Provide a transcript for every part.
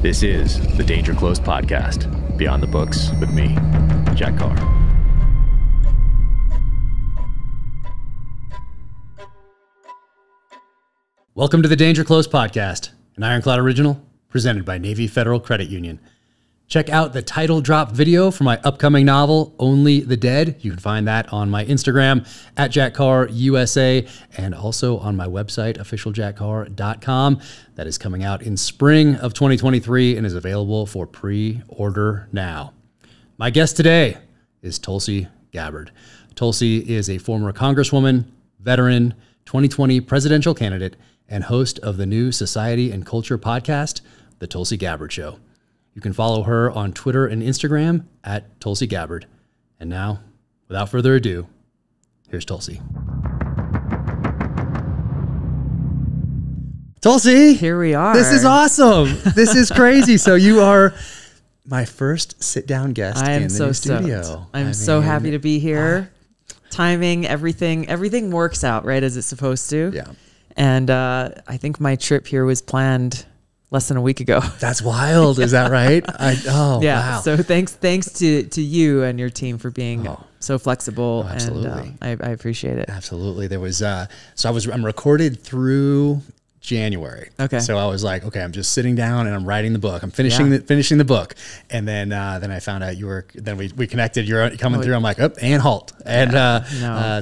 This is the Danger Close podcast, Beyond the Books with me, Jack Carr. Welcome to the Danger Close podcast, an Ironclad original presented by Navy Federal Credit Union. Check out the title drop video for my upcoming novel, Only the Dead. You can find that on my Instagram at Jack Carr USA and also on my website, officialjackcarr.com. That is coming out in spring of 2023 and is available for pre-order now. My guest today is Tulsi Gabbard. Tulsi is a former Congresswoman, veteran, 2020 presidential candidate, and host of the new Society and Culture podcast, The Tulsi Gabbard Show. You can follow her on Twitter and Instagram at Tulsi Gabbard. And now, without further ado, here's Tulsi. Tulsi! Here we are. This is awesome. This is crazy. So you are my first sit-down guest in the new studio. I'm so happy to be here. Timing, everything works out right as it's supposed to. Yeah. And I think my trip here was planned less than a week ago. That's wild. Is that right? Yeah. Wow. So thanks to you and your team for being so flexible. Absolutely. And I appreciate it. Absolutely. There was, I'm recorded through January. Okay. So I was like, okay, I'm just sitting down and I'm writing the book. I'm finishing the book. And then I found out we connected, you're coming through. I'm like, oh, and halt. And,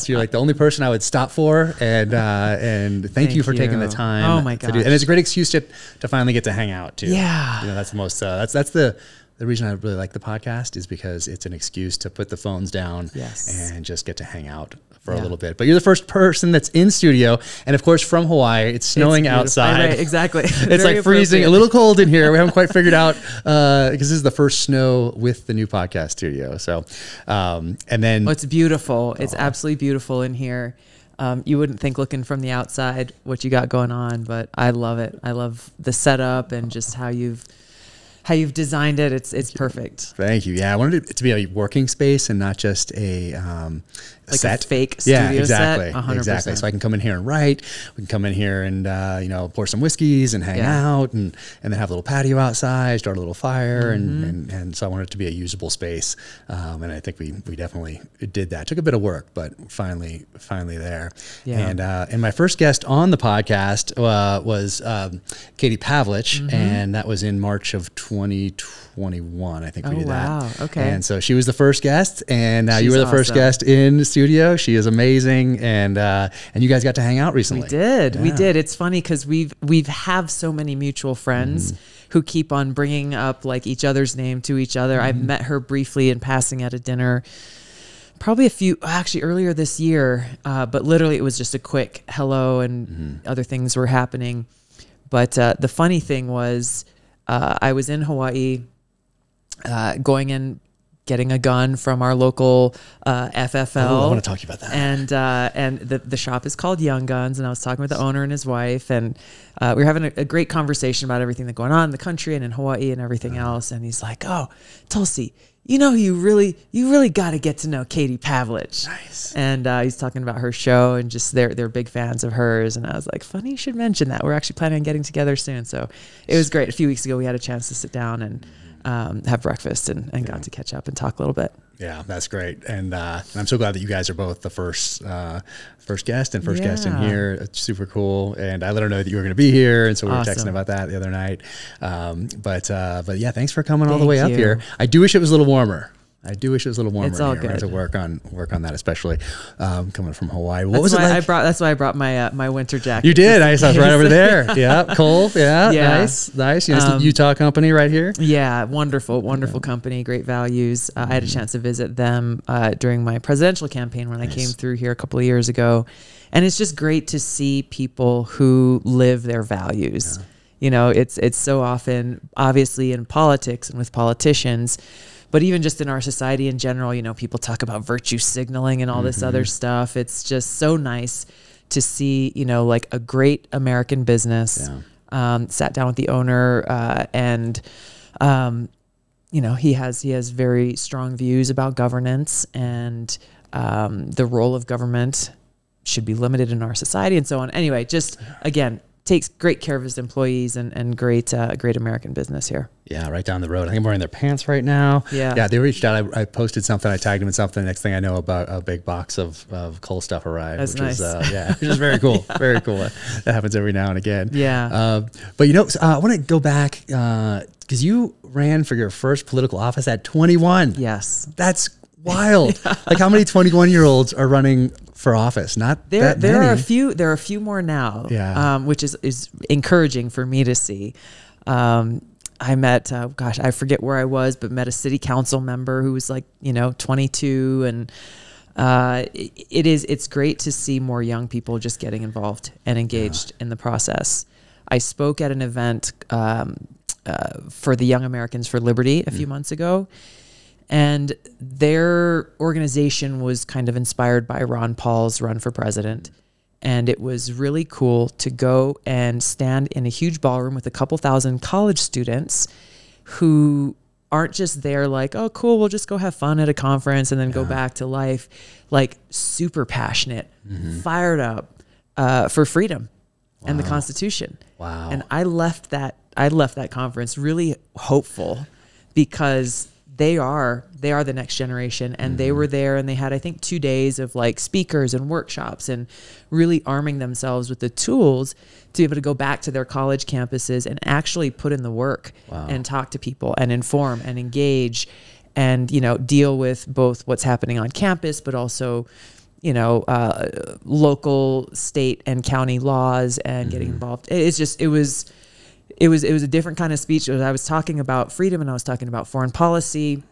so you're like the only person I would stop for. And thank you for taking the time. Oh my gosh. And it's a great excuse to finally get to hang out too. Yeah. You know, that's the most, that's the reason I really like the podcast is because it's an excuse to put the phones down and just get to hang out for a little bit. But you're the first person that's in studio. And of course, from Hawaii, it's snowing outside. Right, exactly. It's like freezing, a little cold in here. We haven't quite figured out, because this is the first snow with the new podcast studio. So, and then. Oh, it's beautiful. It's absolutely beautiful in here. You wouldn't think looking from the outside what you got going on, but I love it. I love the setup and just how you've designed it. It's perfect. Thank you. Yeah, I wanted it to be a working space and not just a set. A fake studio exactly, set. 100%. Exactly. So I can come in here and write. We can come in here and pour some whiskeys and hang out, and then have a little patio outside, start a little fire, and so I wanted it to be a usable space. And I think we definitely did that. It took a bit of work, but finally there. Yeah. And my first guest on the podcast was Katie Pavlich, and that was in March of 2021. I think we did that. Wow. Okay. And so she was the first guest, and you were the first guest in the studio. She is amazing, and you guys got to hang out recently. We did. We did. It's funny because we've have so many mutual friends who keep on bringing up like each other's name to each other. I've met her briefly in passing at a dinner, probably earlier this year, but literally it was just a quick hello, and other things were happening. But the funny thing was, I was in Hawaii, going in, getting a gun from our local FFL. Oh, I want to talk to you about that. And the shop is called Young Guns, and I was talking with the owner and his wife, and we were having a great conversation about everything that's going on in the country and in Hawaii and everything else. And he's like, "Oh, Tulsi, you know, you really got to get to know Katie Pavlich." Nice. And he's talking about her show and just they're big fans of hers. And I was like, funny you should mention that. We're actually planning on getting together soon. So it was great. A few weeks ago, we had a chance to sit down and have breakfast and got to catch up and talk a little bit. Yeah, that's great. And I'm so glad that you guys are both the first guest and first guest in here. It's super cool. And I let her know that you were going to be here. And so we were texting about that the other night. But yeah, thanks for coming all the way up here. I do wish it was a little warmer. It's all good. We have to work on that, especially coming from Hawaii. What that's was it like? That's why I brought my winter jacket. You did. I was right over there. Yeah, cool. Yeah, nice. You know, Utah company right here. Yeah, wonderful company, great values. I had a chance to visit them during my presidential campaign when I came through here a couple of years ago, and it's just great to see people who live their values. Yeah. You know, it's so often, obviously, in politics and with politicians. But even just in our society in general, you know, people talk about virtue signaling and all this other stuff. It's just so nice to see, you know, like a great American business, sat down with the owner, and, you know, he has very strong views about governance and the role of government should be limited in our society and so on. Anyway, just again, takes great care of his employees and great American business here. Yeah, right down the road. I think I'm wearing their pants right now. Yeah. They reached out. I posted something. I tagged them in something. Next thing I know, about a big box of cool stuff arrived. That's which nice. which is very cool. Very cool. That happens every now and again. Yeah. But I want to go back because you ran for your first political office at 21. Yes. That's wild. Like, how many 21-year-olds are running for office? Not that many. There are a few more now. Yeah. Which is encouraging for me to see. I met, I forget where I was, but met a city council member who was like, 22, and it's great to see more young people just getting involved and engaged in the process. I spoke at an event for the Young Americans for Liberty a few months ago. And their organization was kind of inspired by Ron Paul's run for president. And it was really cool to go and stand in a huge ballroom with a couple thousand college students who aren't just there like, oh, cool, we'll just go have fun at a conference and then go back to life. Like, super passionate, fired up for freedom and the Constitution. Wow. And I left that conference really hopeful, because they are the next generation, and they were there, and they had, I think, 2 days of like speakers and workshops and really arming themselves with the tools to be able to go back to their college campuses and actually put in the work and talk to people and inform and engage and, deal with both what's happening on campus, but also, local, state and county laws and getting involved. It was a different kind of speech. I was talking about freedom, and I was talking about foreign policy,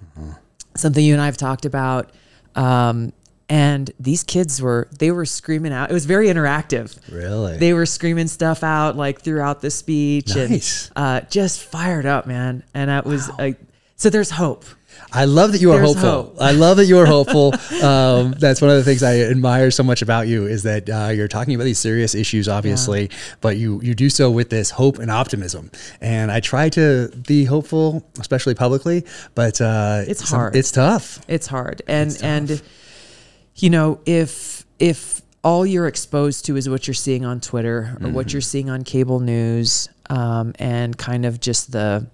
something you and I have talked about. And these kids were screaming out. It was very interactive. Really? They were screaming stuff out like throughout the speech. Nice. And just fired up, man. And that was so there's hope. I love that you are hopeful. Hope. I love that you are hopeful. That's one of the things I admire so much about you, is that you're talking about these serious issues, obviously, but you do so with this hope and optimism. And I try to be hopeful, especially publicly, but it's hard. It's tough. It's hard. And if all you're exposed to is what you're seeing on Twitter or what you're seeing on cable news, and kind of just the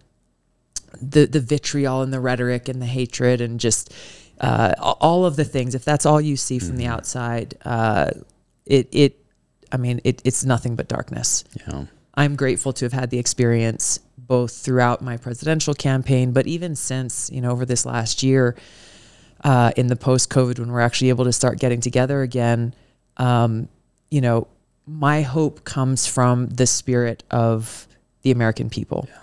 vitriol and the rhetoric and the hatred and just all of the things, if that's all you see from the outside, it's nothing but darkness. Yeah. I'm grateful to have had the experience both throughout my presidential campaign, but even since, over this last year, in the post-COVID, when we're actually able to start getting together again, my hope comes from the spirit of the American people. Yeah.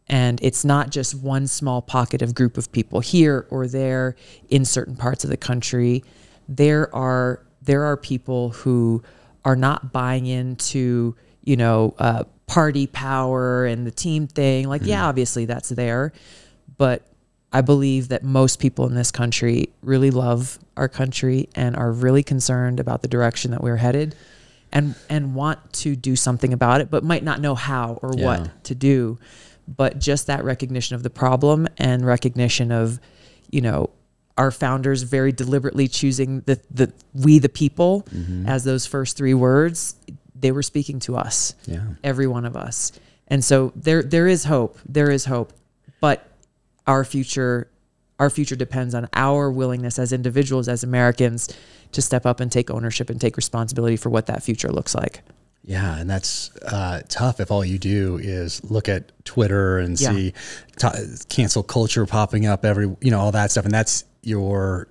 And it's not just one small pocket of group of people here or there in certain parts of the country. There are people who are not buying into, party power and the team thing. Like, yeah, obviously that's there. But I believe that most people in this country really love our country and are really concerned about the direction that we're headed, and want to do something about it, but might not know how or what to do. But just that recognition of the problem and recognition of, our founders very deliberately choosing we the people as those first three words, they were speaking to us, every one of us. And so there is hope. There is hope. But our future depends on our willingness as individuals, as Americans, to step up and take ownership and take responsibility for what that future looks like. Yeah, and that's tough if all you do is look at Twitter and see cancel culture popping up all that stuff, and that's your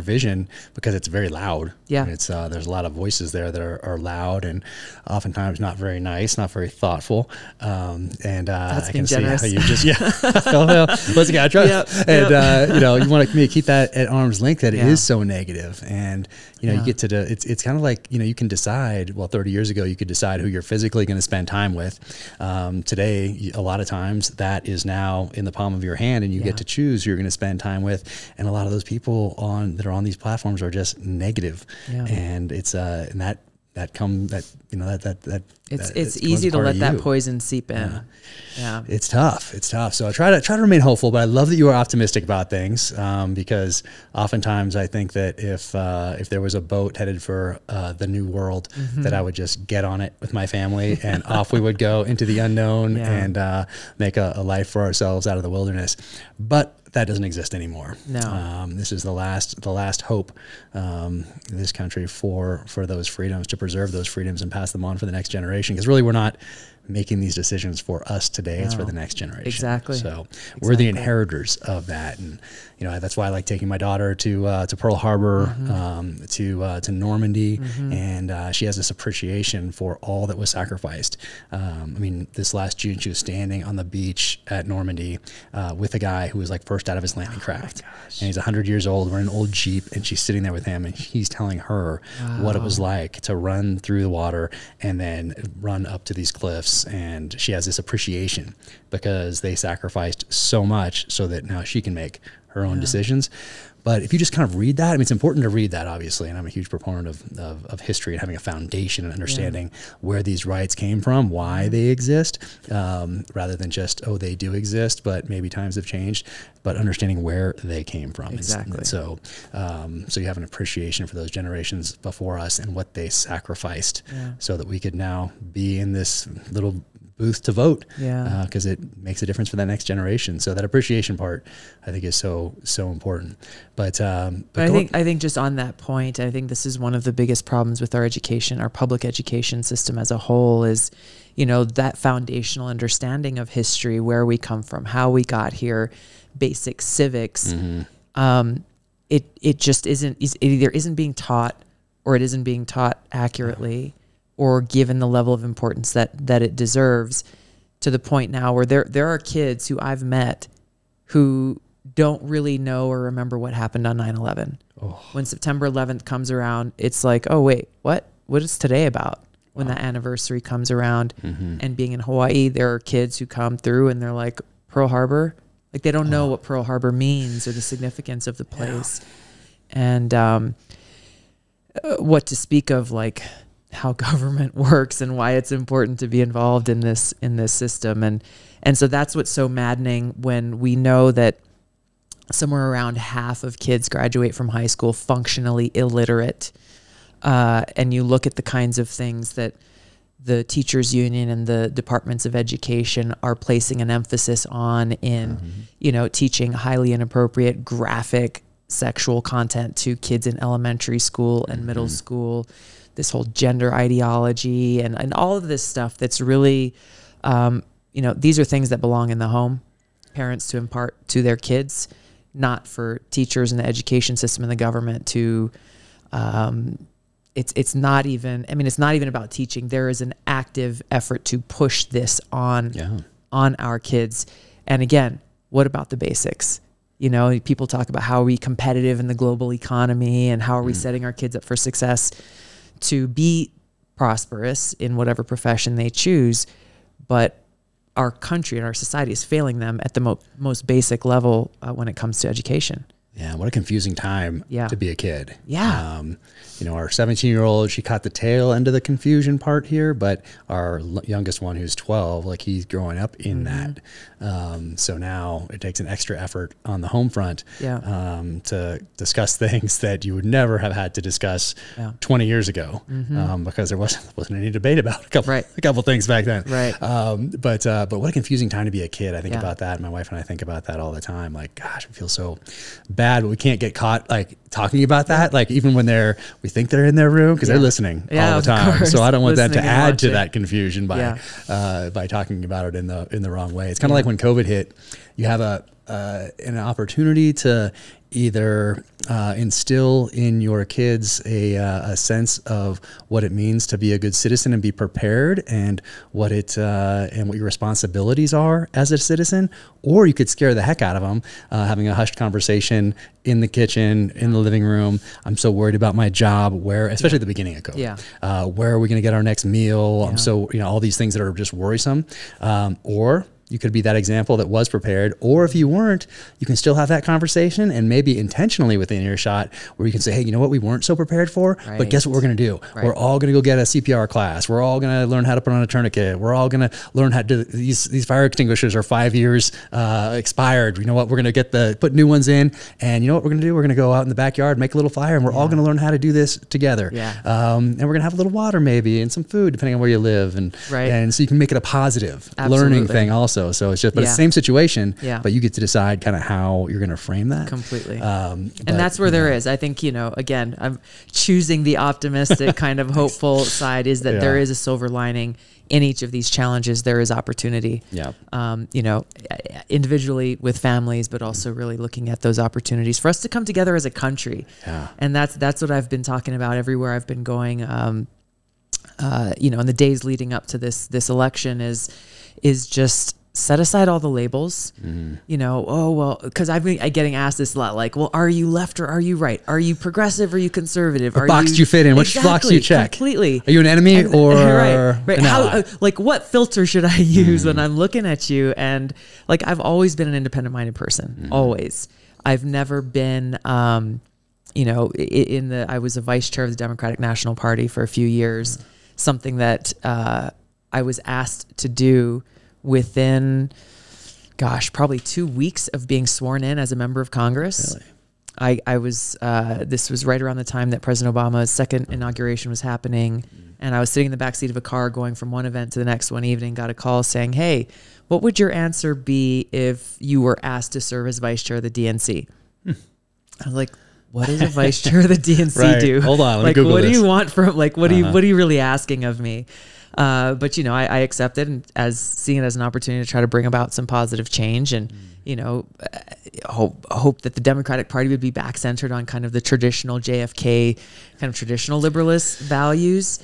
vision, because it's very loud. Yeah, it's there's a lot of voices there that are loud and oftentimes not very nice, not very thoughtful. And I can generous. See how you just once again, I try. You want me to keep that at arm's length. That it is so negative, and you get to it's kind of like you can decide. Well, 30 years ago, you could decide who you're physically going to spend time with. Today, a lot of times that is now in the palm of your hand, and you get to choose who you're going to spend time with. And a lot of those people that are on these platforms are just negative, and it's and it's easy to let that poison seep in. Yeah. It's tough. So I try to remain hopeful, but I love that you are optimistic about things, because oftentimes I think that if there was a boat headed for the new world, that I would just get on it with my family and off we would go into the unknown and make a life for ourselves out of the wilderness. But that doesn't exist anymore. No. This is the last hope in this country for those freedoms, to preserve those freedoms and pass them on for the next generation. Because really, we're not making these decisions for us today. It's for the next generation. Exactly. So we're the inheritors of that. And, that's why I like taking my daughter to Pearl Harbor, to Normandy. And she has this appreciation for all that was sacrificed. This last June, she was standing on the beach at Normandy with a guy who was like first out of his landing craft. And he's 100 years old. We're in an old Jeep, and she's sitting there with him, and he's telling her what it was like to run through the water and then run up to these cliffs. And she has this appreciation because they sacrificed so much so that now she can make her own decisions. But if you just kind of read that, it's important to read that, obviously, and I'm a huge proponent of history and having a foundation and understanding where these rights came from, why they exist, rather than just, oh, they do exist, but maybe times have changed, but understanding where they came from. Exactly. And so you have an appreciation for those generations before us and what they sacrificed so that we could now be in this little booth to vote, because it makes a difference for that next generation. So that appreciation part, I think, is so important. But I think just on that point, I think this is one of the biggest problems with our education, our public education system as a whole, is that foundational understanding of history, where we come from, how we got here, basic civics. It just isn't. It either isn't being taught, or it isn't being taught accurately, or given the level of importance that it deserves, to the point now where there are kids who I've met who don't really know or remember what happened on 9/11. When September 11th comes around, it's like, oh wait, what is today about? When that anniversary comes around, and being in Hawaii, there are kids who come through and they're like, Pearl Harbor? Like, they don't know what Pearl Harbor means or the significance of the place. And what to speak of, like, how government works and why it's important to be involved in this system. And so that's what's so maddening, when we know that somewhere around half of kids graduate from high school functionally illiterate. And you look at the kinds of things that the teachers union and the departments of education are placing an emphasis on in, teaching highly inappropriate, graphic sexual content to kids in elementary school and middle school. This whole gender ideology and all of this stuff that's really, these are things that belong in the home, parents to impart to their kids, not for teachers in the education system and the government to, it's not even about teaching. There is an active effort to push this on our kids. And again, what about the basics? People talk about how are we competitive in the global economy and how are we setting our kids up for success to be prosperous in whatever profession they choose, but our country and our society is failing them at the most basic level when it comes to education. Yeah, what a confusing time to be a kid. Yeah. Our 17-year-old, she caught the tail end of the confusion part here, but our youngest one, who's 12, like, he's growing up in that. So now it takes an extra effort on the home front to discuss things that you would never have had to discuss 20 years ago, because there wasn't any debate about a couple things back then. Right. But what a confusing time to be a kid. I think about that. My wife and I think about that all the time. Like, gosh, I feel so bad, but we can't get caught like talking about that. Like, even when we think they're in their room, because they're listening all the time. So I don't want that to add to that confusion by talking about it in the wrong way. It's kind of like when COVID hit, you have an opportunity to either instill in your kids a sense of what it means to be a good citizen and be prepared, and what your responsibilities are as a citizen, or you could scare the heck out of them, having a hushed conversation in the kitchen, in the living room. I'm so worried about my job, especially at the beginning of COVID, where are we going to get our next meal? I'm so, all these things that are just worrisome, or you could be that example that was prepared. Or if you weren't, you can still have that conversation and maybe intentionally within earshot where you can say, hey, you know what we weren't so prepared for, but guess what we're going to do? We're all going to go get a CPR class. We're all going to learn how to put on a tourniquet. We're all going to learn how to do these fire extinguishers are 5 years expired. You know what? We're going to put new ones in, and you know what we're going to do? We're going to go out in the backyard, make a little fire, and we're all going to learn how to do this together. And we're going to have a little water maybe and some food depending on where you live, and so you can make it a positive learning thing also. So it's just, but it's the same situation, but you get to decide kind of how you're going to frame that completely. And that's where there is, I think, you know, again, I'm choosing the optimistic kind of hopeful side, is that there is a silver lining in each of these challenges. There is opportunity, you know, individually with families, but also really looking at those opportunities for us to come together as a country. And that's what I've been talking about everywhere I've been going. You know, in the days leading up to this election is just set aside all the labels, you know, oh, well, because I've been getting asked this a lot, like, well, are you left or are you right? Are you progressive or are you conservative? What box do you fit in? Which box do you check? Completely. Are you an enemy or right. How, like, what filter should I use when I'm looking at you? And like, I've always been an independent-minded person, always. I've never been, you know, I was a vice chair of the Democratic National Party for a few years, something that I was asked to do within, gosh, probably 2 weeks of being sworn in as a member of Congress. Really? I was, this was right around the time that President Obama's second inauguration was happening. And I was sitting in the backseat of a car going from one event to the next one evening, got a call saying, hey, what would your answer be if you were asked to serve as vice chair of the DNC? I was like, what does a vice chair of the DNC do? Hold on, let me Google this. What do you want from, like, what are you really asking of me? But, you know, I accepted and seeing it as an opportunity to try to bring about some positive change, and, you know, hope that the Democratic Party would be back centered on kind of the traditional JFK, kind of traditional liberalist values.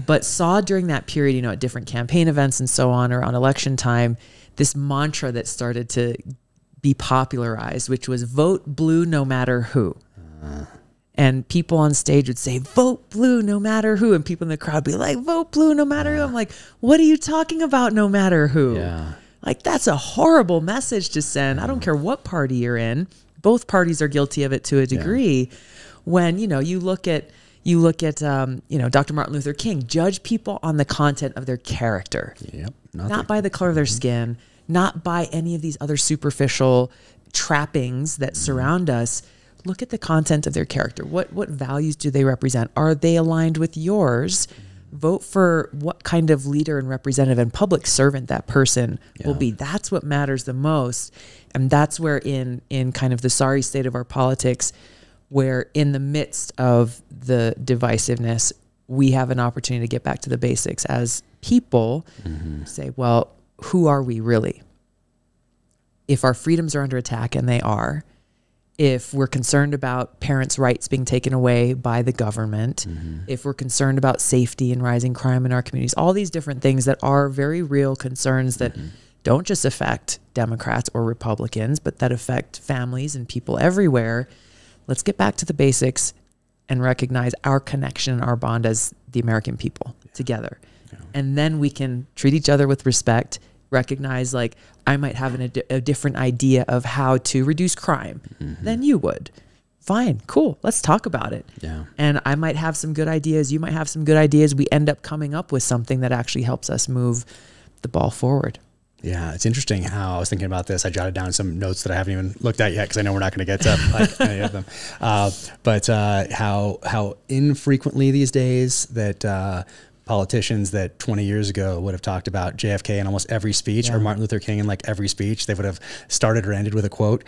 But saw during that period, you know, at different campaign events and so on, or on election time, this mantra that started to be popularized, which was vote blue no matter who. And people on stage would say, vote blue no matter who. And people in the crowd would be like, vote blue no matter who. I'm like, what are you talking about, no matter who? Like, that's a horrible message to send. I don't care what party you're in. Both parties are guilty of it to a degree. When, you know, you look at, you know, Dr. Martin Luther King, judge people on the content of their character. Not by the color of their skin, not by any of these other superficial trappings that surround us. Look at the content of their character. What values do they represent? Are they aligned with yours? Vote for what kind of leader and representative and public servant that person will be. That's what matters the most. And that's where in kind of the sorry state of our politics, where in the midst of the divisiveness, we have an opportunity to get back to the basics as people, say, well, who are we really? If our freedoms are under attack, and they are, if we're concerned about parents' rights being taken away by the government, if we're concerned about safety and rising crime in our communities, all these different things that are very real concerns that don't just affect Democrats or Republicans, but that affect families and people everywhere. Let's get back to the basics and recognize our connection, our bond as the American people together. And then we can treat each other with respect, recognize, like, I might have a different idea of how to reduce crime than you would. Fine, cool, let's talk about it. And I might have some good ideas, you might have some good ideas. We end up coming up with something that actually helps us move the ball forward. Yeah, it's interesting how I was thinking about this. I jotted down some notes that I haven't even looked at yet because I know we're not going to get to like any of them. But how infrequently these days that politicians that 20 years ago would have talked about JFK in almost every speech, or Martin Luther King in like every speech, they would have started or ended with a quote.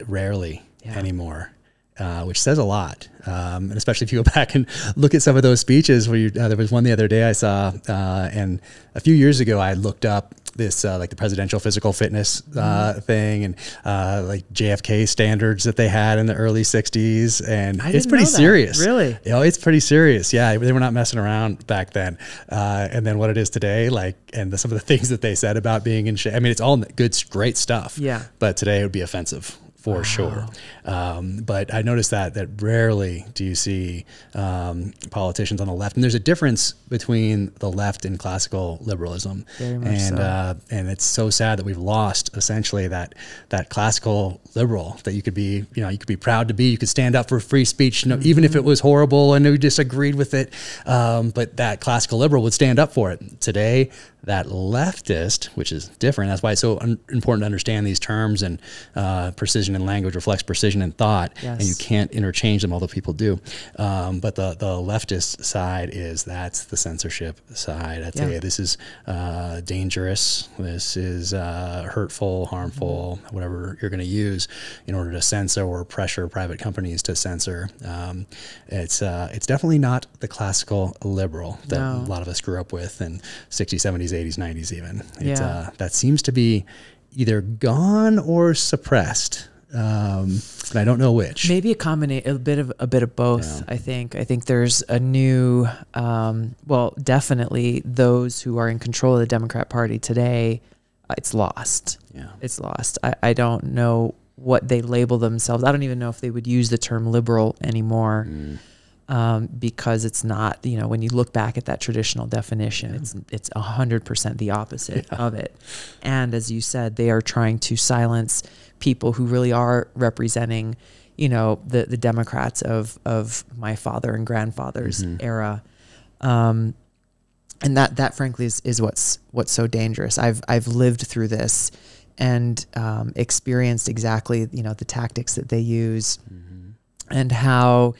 Rarely anymore. Which says a lot, and especially if you go back and look at some of those speeches where there was one the other day I saw, and a few years ago I looked up this like the presidential physical fitness thing, and like JFK standards that they had in the early 60s, and it's pretty serious. Really? You know, it's pretty serious. Yeah, they were not messing around back then. And then what it is today, like, and some of the things that they said about being in shape. I mean, it's all good, great stuff. Yeah. But today it would be offensive for sure. But I noticed that rarely do you see politicians on the left, and there's a difference between the left and classical liberalism. Very much so. And it's so sad that we've lost essentially that classical liberal that you could be, you could be proud to be. You could stand up for free speech, even if it was horrible and you disagreed with it. But that classical liberal would stand up for it. Today, that leftist, which is different. That's why it's so important to understand these terms, and precision in language reflects precision in thought, and you can't interchange them, although people do. But the leftist side that's the censorship side. I'd say this is dangerous. This is hurtful, harmful, whatever you're going to use in order to censor or pressure private companies to censor. It's definitely not the classical liberal that a lot of us grew up with in 60s, 70s, 80s, 90s even. That seems to be either gone or suppressed. And I don't know which. Maybe a bit of both. I think there's a new, well, definitely those who are in control of the Democrat Party today, it's lost. It's lost. I don't know what they label themselves. I don't even know if they would use the term liberal anymore. Because it's not, when you look back at that traditional definition, it's 100% the opposite of it. And as you said, they are trying to silence people who really are representing, the Democrats of my father and grandfather's era. And that frankly is what's so dangerous. I've lived through this and experienced exactly, the tactics that they use and how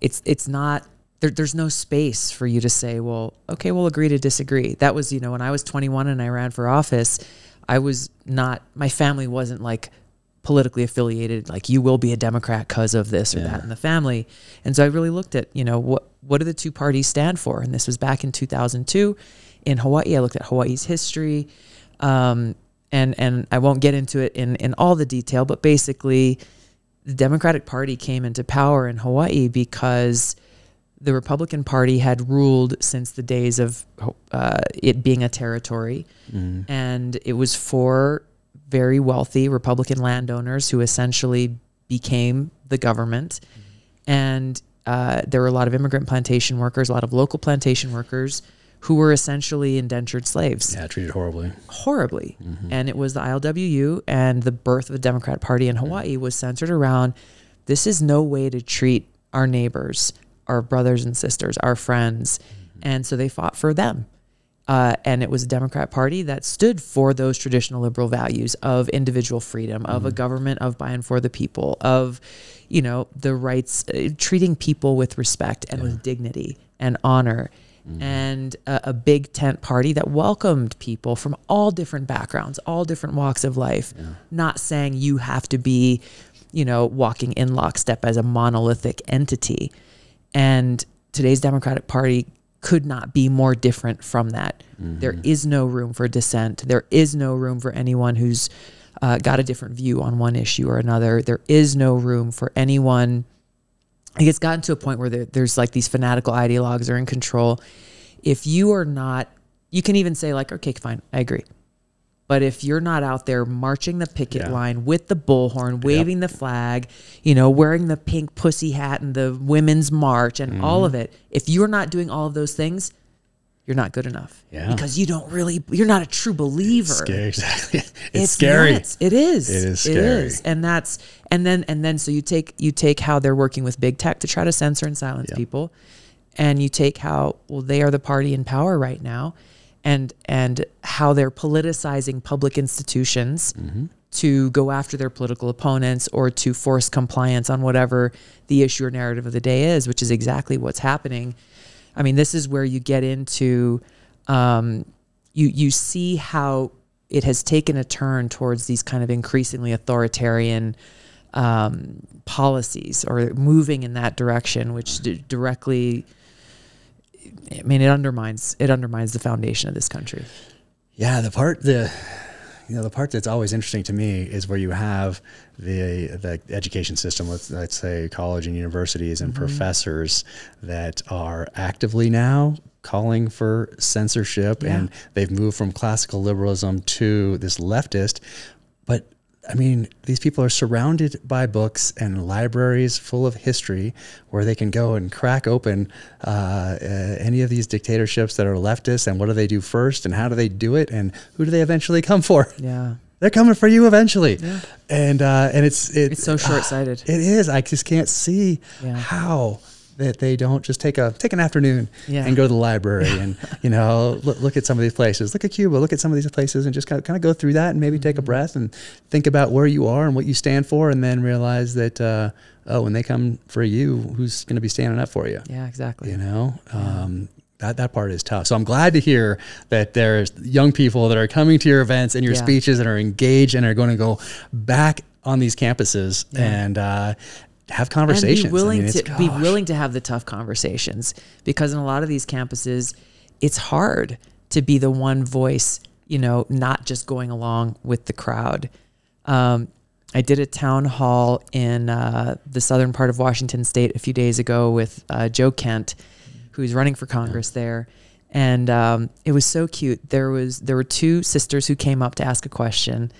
it's not, there's no space for you to say, well, okay, we'll agree to disagree. That was, when I was 21 and I ran for office, my family wasn't like politically affiliated, like you will be a Democrat because of this or that in the family. And so I really looked at, what do the two parties stand for? And this was back in 2002 in Hawaii. I looked at Hawaii's history, and I won't get into it in all the detail, but basically the Democratic Party came into power in Hawaii because the Republican Party had ruled since the days of it being a territory. And it was for very wealthy Republican landowners who essentially became the government. And there were a lot of immigrant plantation workers, a lot of local plantation workers who were essentially indentured slaves. Yeah, treated horribly. Horribly. And it was the ILWU, and the birth of the Democrat Party in Hawaii was centered around, this is no way to treat our neighbors, our brothers and sisters, our friends. And so they fought for them. And it was a Democrat Party that stood for those traditional liberal values of individual freedom, of a government of by and for the people, of, the rights, treating people with respect and with dignity and honor. And a big tent party that welcomed people from all different backgrounds, all different walks of life, not saying you have to be, walking in lockstep as a monolithic entity. And today's Democratic Party could not be more different from that. There is no room for dissent. There is no room for anyone who's got a different view on one issue or another. There is no room for anyone. It's gotten to a point where there's like these fanatical ideologues are in control. If you are not, you can even say like, okay, fine, I agree. But if you're not out there marching the picket line with the bullhorn, waving the flag, wearing the pink pussy hat and the women's march and all of it, if you're not doing all of those things, you're not good enough. Because you're not a true believer. It's scary, exactly. It's scary. Nuts. It is. It is scary. It is. And then so you take how they're working with big tech to try to censor and silence people. And you take how, they are the party in power right now, and how they're politicizing public institutions to go after their political opponents or to force compliance on whatever the issue or narrative of the day is, which is exactly what's happening. I mean, this is where you get into, you see how it has taken a turn towards these kind of increasingly authoritarian policies, or moving in that direction, which directly, it undermines the foundation of this country. Yeah, the part that's always interesting to me is where you have the education system, let's say college and universities and professors that are actively now calling for censorship, and they've moved from classical liberalism to this leftist. But I mean, these people are surrounded by books and libraries full of history where they can go and crack open any of these dictatorships that are leftist, and what do they do first, and how do they do it, and who do they eventually come for? Yeah. They're coming for you eventually. Yeah. And it's so short-sighted. It is. I just can't see how that they don't just take an afternoon and go to the library and, you know, look at some of these places. Look at Cuba. Look at some of these places and just kind of go through that and maybe take a breath and think about where you are and what you stand for, and then realize that, when they come for you, who's going to be standing up for you? Yeah, exactly. You know? That part is tough. So I'm glad to hear that there's young people that are coming to your events and your speeches and are engaged and are going to go back on these campuses and have conversations. And be willing to have the tough conversations, because in a lot of these campuses, it's hard to be the one voice, you know, not just going along with the crowd. I did a town hall in the southern part of Washington State a few days ago with Joe Kent, who's running for Congress there. And it was so cute. There were two sisters who came up to ask a question.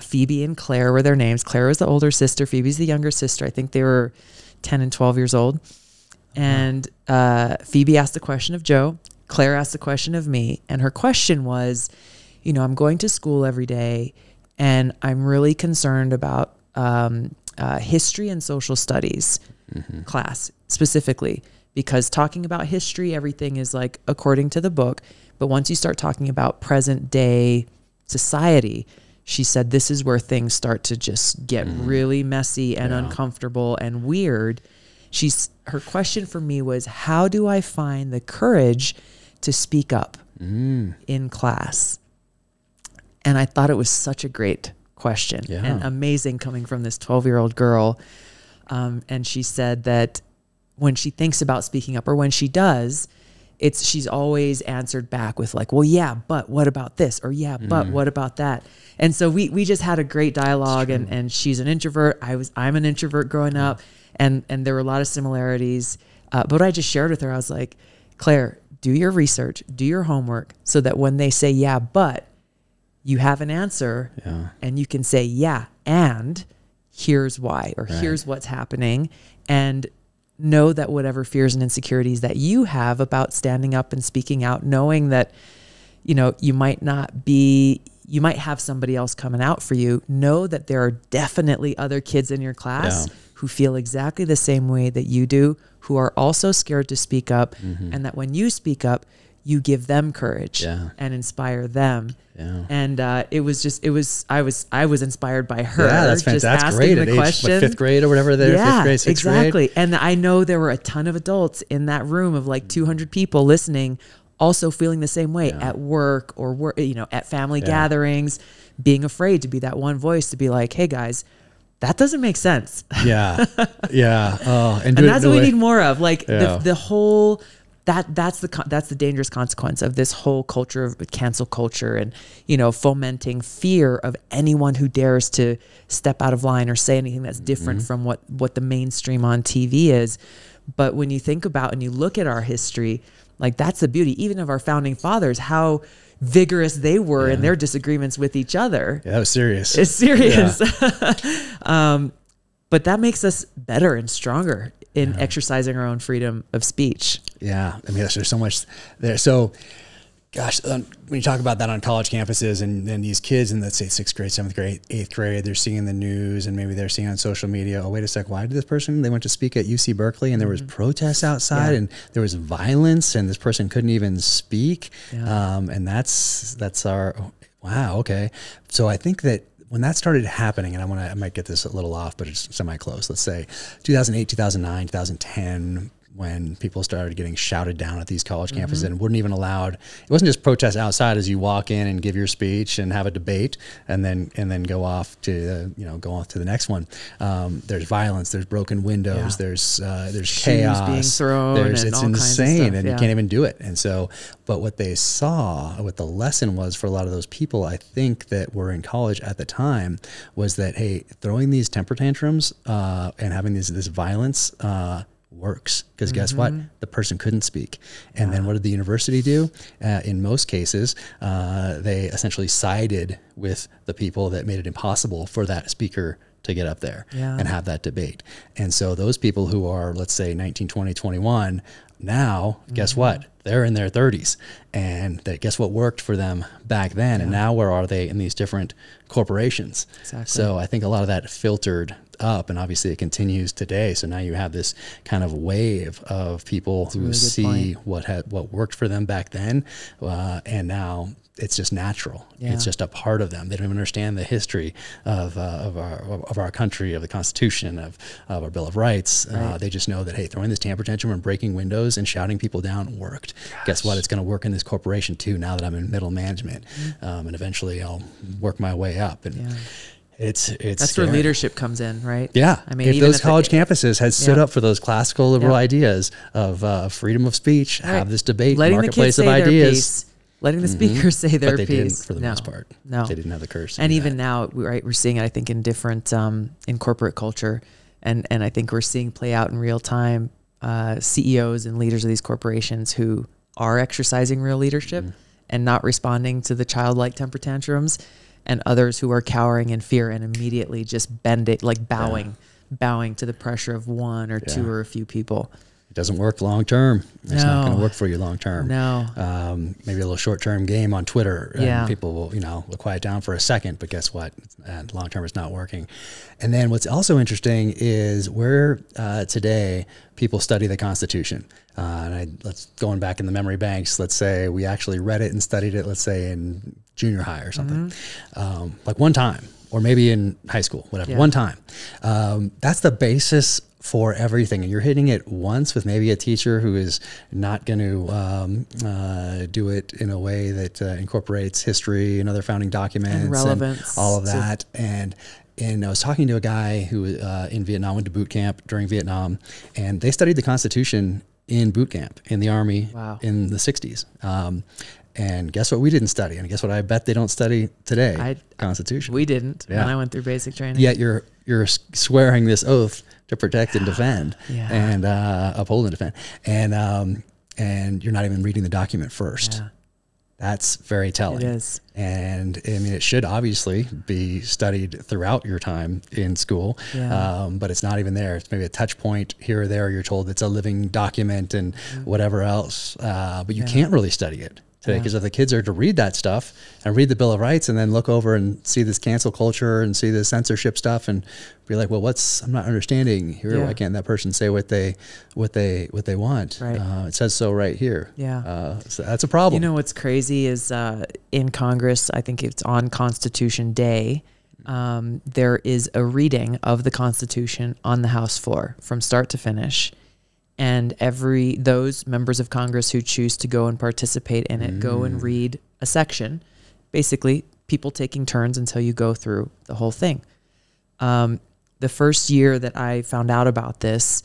Phoebe and Claire were their names. Claire was the older sister. Phoebe's the younger sister. I think they were 10 and 12 years old. And Phoebe asked the question of Joe. Claire asked the question of me. And her question was, you know, I'm going to school every day, and I'm really concerned about history and social studies class specifically. Because talking about history, everything is like according to the book. But once you start talking about present day society, she said, this is where things start to just get really messy and uncomfortable and weird. Her question for me was, how do I find the courage to speak up in class? And I thought it was such a great question and amazing coming from this 12-year-old girl. And she said that when she thinks about speaking up, or when she does, she's always answered back with like, well, yeah, but what about this? Or yeah, but what about that? And so we just had a great dialogue, and she's an introvert. I'm an introvert growing up, and there were a lot of similarities. But what I just shared with her, I was like, Claire, do your research, do your homework, so that when they say, yeah, but, you have an answer and you can say, yeah, and here's why, or here's what's happening. And know that whatever fears and insecurities that you have about standing up and speaking out, knowing that, you know, you might have somebody else coming out for you, know that there are definitely other kids in your class who feel exactly the same way that you do, who are also scared to speak up, and that when you speak up, you give them courage and inspire them. And I was inspired by her. Yeah, that's fantastic. Just asking great. The question. Age, 5th grade or whatever they're 5th grade, 6th exactly. grade. And I know there were a ton of adults in that room of like 200 people listening, also feeling the same way at work or you know, at family gatherings, being afraid to be that one voice to be like, hey guys, that doesn't make sense. Oh, and that's what we need more of. Like the whole, that's the dangerous consequence of this whole culture of cancel culture, and, you know, fomenting fear of anyone who dares to step out of line or say anything that's different from what the mainstream on TV is. But when you think about and you look at our history, like, that's the beauty, even of our founding fathers, how vigorous they were in their disagreements with each other. Yeah, that was serious. It's serious. But that makes us better and stronger in exercising our own freedom of speech. Yeah. I mean, there's so much there. So, gosh, when you talk about that on college campuses, and these kids in, let's say, 6th grade, 7th grade, 8th grade, they're seeing the news, and maybe they're seeing on social media, oh, wait a sec, why did this person, they went to speak at UC Berkeley, and there was protests outside, and there was violence, and this person couldn't even speak. And that's our, wow, okay. So I think that when that started happening, and I might get this a little off, but it's semi-close, let's say 2008, 2009, 2010, when people started getting shouted down at these college campuses and weren't even allowed. It wasn't just protests outside as you walk in and give your speech and have a debate and then go off to the next one. There's violence, there's broken windows, there's chaos being thrown, it's all insane, kinds of stuff, and you can't even do it. And so, but what they saw, what the lesson was for a lot of those people, I think, that were in college at the time, was that, hey, throwing these temper tantrums and having this violence works. Because guess what? The person couldn't speak. And then what did the university do? In most cases, they essentially sided with the people that made it impossible for that speaker to get up there and have that debate. And so those people who are, let's say, 19, 20, 21, now, guess what? They're in their 30s. And guess what worked for them back then? And now where are they in these different corporations? Exactly. So I think a lot of that filtered up, and obviously it continues today. So now you have this kind of wave of people who really see what worked for them back then, and now it's just natural. It's just a part of them. They don't even understand the history of our country, of the Constitution, of our Bill of Rights. They just know that, hey, throwing this temper tantrum and breaking windows and shouting people down worked. Guess what? It's going to work in this corporation too, now that I'm in middle management. And eventually I'll work my way up. And it's that's scary. where leadership comes in, right? Yeah. I mean, if those college campuses had stood up for those classical liberal ideas of freedom of speech, have this debate, marketplace of ideas. Letting the speakers say their piece. But they didn't, for the most part. No. They didn't have the courage to And do even that. now, right, we're seeing it, I think, in different, in corporate culture. And I think we're seeing play out in real time, CEOs and leaders of these corporations who are exercising real leadership and not responding to the childlike temper tantrums, and others who are cowering in fear and immediately just bending, like bowing to the pressure of one or two or a few people. It doesn't work long term. It's not going to work for you long term. No. Maybe a little short term game on Twitter, and people will, will quiet down for a second. But guess what? Long term, it's not working. And then what's also interesting is where today people study the Constitution. Let's going back in the memory banks. Let's say we actually read it and studied it. Let's say in junior high or something, like one time, or maybe in high school, whatever. One time. That's the basis for everything, and you're hitting it once with maybe a teacher who is not going to do it in a way that incorporates history and other founding documents and relevance, all of that. And I was talking to a guy who in Vietnam, went to boot camp during Vietnam, and they studied the Constitution in boot camp in the Army in the 60s. And guess what we didn't study? And guess what I bet they don't study today? Constitution. We didn't when I went through basic training. Yet you're swearing this oath to protect and defend and uphold and defend. And you're not even reading the document first. Yeah. That's very telling. It is. And I mean, it should obviously be studied throughout your time in school, but it's not even there. It's maybe a touch point here or there. You're told it's a living document and whatever else, but you can't really study it today, because if the kids are to read that stuff and read the Bill of Rights and then look over and see this cancel culture and see the censorship stuff and be like, well, I'm not understanding here. Why can't that person say what they want? Right. It says so right here. Yeah. So that's a problem. You know, what's crazy is in Congress, I think it's on Constitution Day, there is a reading of the Constitution on the House floor from start to finish. And those members of Congress who choose to go and participate in it go and read a section, basically people taking turns until you go through the whole thing. The first year that I found out about this,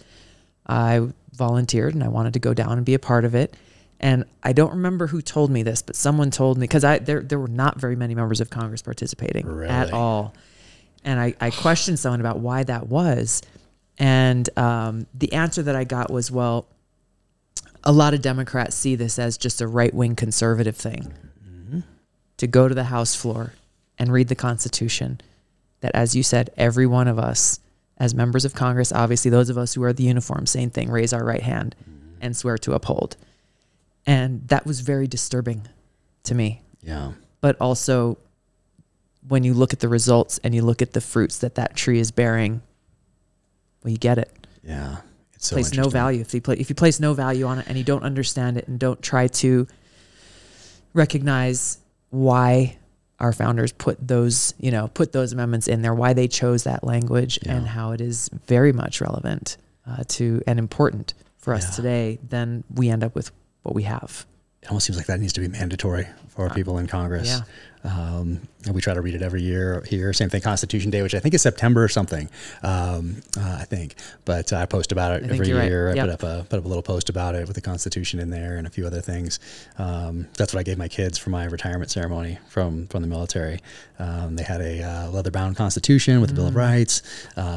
I volunteered and I wanted to go down and be a part of it. And I don't remember who told me this, but someone told me, because there were not very many members of Congress participating at all. And I questioned someone about why that was. And the answer that I got was, well, a lot of Democrats see this as just a right-wing conservative thing, to go to the House floor and read the Constitution, that, as you said, every one of us as members of Congress, obviously those of us who wear the uniform, same thing, raise our right hand and swear to uphold. And that was very disturbing to me. Yeah. But also, when you look at the results and you look at the fruits that tree is bearing, well, you get it. Yeah. It's so place no value. If you place no value on it and you don't understand it and don't try to recognize why our founders put those amendments in there, why they chose that language, and how it is very much relevant and important for us today, then we end up with what we have. it almost seems like that needs to be mandatory for people in Congress. Yeah. And we try to read it every year here. Same thing, Constitution Day, which I think is September or something. I think, but I post about it every year. Right. Yep. I put up a little post about it with the Constitution in there and a few other things. That's what I gave my kids for my retirement ceremony from the military. They had a leather-bound Constitution with the Bill of Rights,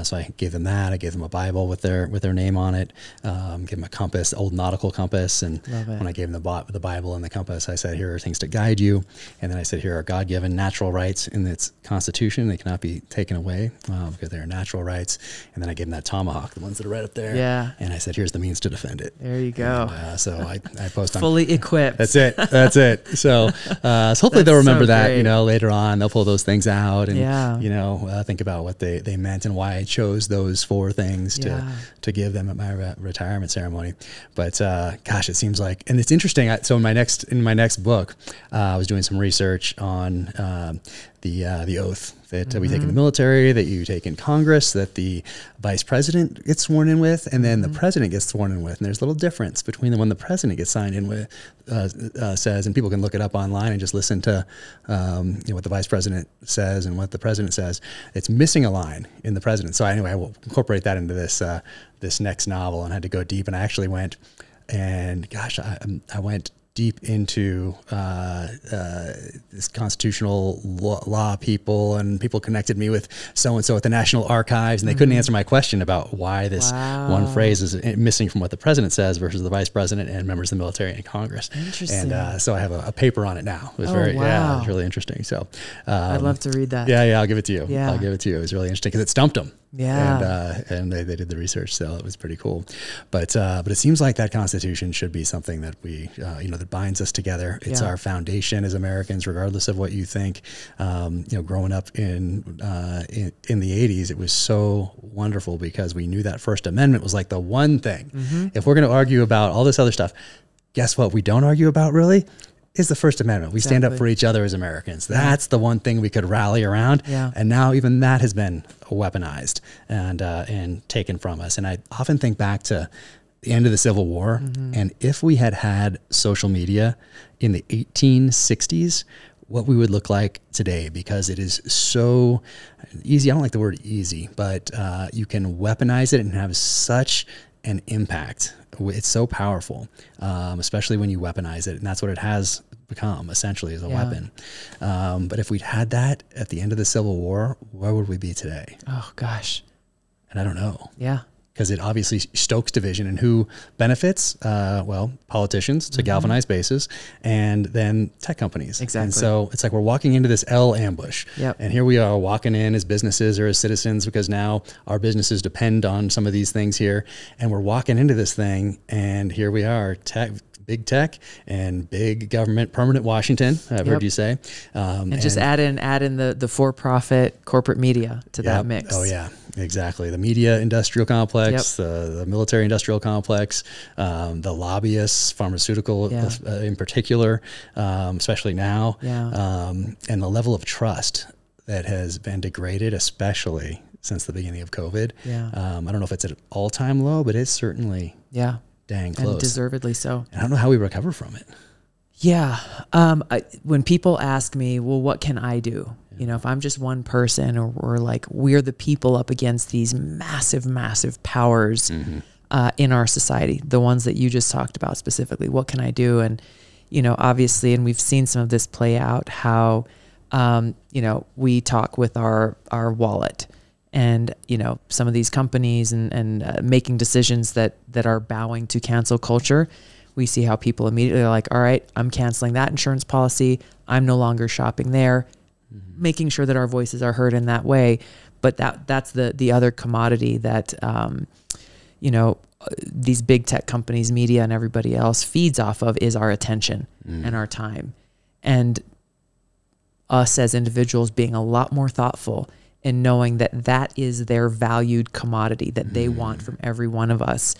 so I gave them that. I gave them a Bible with their name on it. Gave them a compass, old nautical compass, and when I gave them the Bible and the compass, I said, "Here are things to guide you," and then I said, "Here are God-given natural rights in its Constitution. They cannot be taken away because they are natural rights." And then I gave them that tomahawk, the ones that are right up there. Yeah. And I said, "Here's the means to defend it." There you go. And, so I post on fully equipped. That's it. So hopefully they'll remember that, great. later on they'll pull those things out and, Yeah. think about what they meant and why I chose those 4 things to give them at my retirement ceremony. But gosh, it seems like, and it's interesting. So in my next book, I was doing some research on the oath that we take in the military, that you take in Congress, that the vice president gets sworn in with, and then the president gets sworn in with. And there's a little difference between the one the president gets signed in with, says, and people can look it up online and just listen to what the vice president says and what the president says. It's missing a line in the president. So anyway, I will incorporate that into this next novel, and had to go deep. And I actually went, and gosh, I went deep into this constitutional law people, and people connected me with so-and-so at the National Archives, and they couldn't answer my question about why this one phrase is missing from what the president says versus the vice president and members of the military and Congress. Interesting. And so I have a paper on it now. It was it was really interesting. So I'd love to read that. Yeah, I'll give it to you. Yeah. I'll give it to you. It was really interesting because it stumped them. Yeah. And they did the research, so it was pretty cool. But it seems like that Constitution should be something that we, that binds us together. It's our foundation as Americans, regardless of what you think. Growing up in the 80s, it was so wonderful because we knew that First Amendment was like the one thing. If we're going to argue about all this other stuff, guess what we don't argue about really? Is the First Amendment. We stand up for each other as Americans. That's the one thing we could rally around. Yeah. And now even that has been weaponized and taken from us. And I often think back to the end of the Civil War. And if we had had social media in the 1860s, what we would look like today, because it is so easy. I don't like the word easy, but you can weaponize it and have such an impact. It's so powerful, especially when you weaponize it. And that's what it has become, essentially, as a weapon. But if we'd had that at the end of the Civil War, where would we be today? Oh, gosh. And I don't know. Yeah. Because it obviously stokes division, and who benefits? Politicians to galvanize bases, and then tech companies. Exactly. And so it's like we're walking into this L ambush. Yep. And here we are walking in as businesses or as citizens, because now our businesses depend on some of these things here. And we're walking into this thing, and here we are, big tech and big government, permanent Washington, I've heard you say. And just add in the for-profit corporate media to that mix. Oh yeah, exactly. The media industrial complex, the military industrial complex, the lobbyists, pharmaceutical in particular, especially now, and the level of trust that has been degraded, especially since the beginning of COVID. I don't know if it's at an all-time low, but it's certainly dang close. And deservedly so. And I don't know how we recover from it. Yeah. When people ask me, well, what can I do? If I'm just one person, or like we're the people up against these massive, massive powers in our society, the ones that you just talked about specifically, what can I do? And, obviously, and we've seen some of this play out, how, we talk with our wallet. And, some of these companies and making decisions that are bowing to cancel culture, we see how people immediately are like, all right, I'm canceling that insurance policy. I'm no longer shopping there, making sure that our voices are heard in that way. But that's the other commodity that, these big tech companies, media, and everybody else feeds off of, is our attention and our time. And us as individuals being a lot more thoughtful and knowing that that is their valued commodity that they want from every one of us.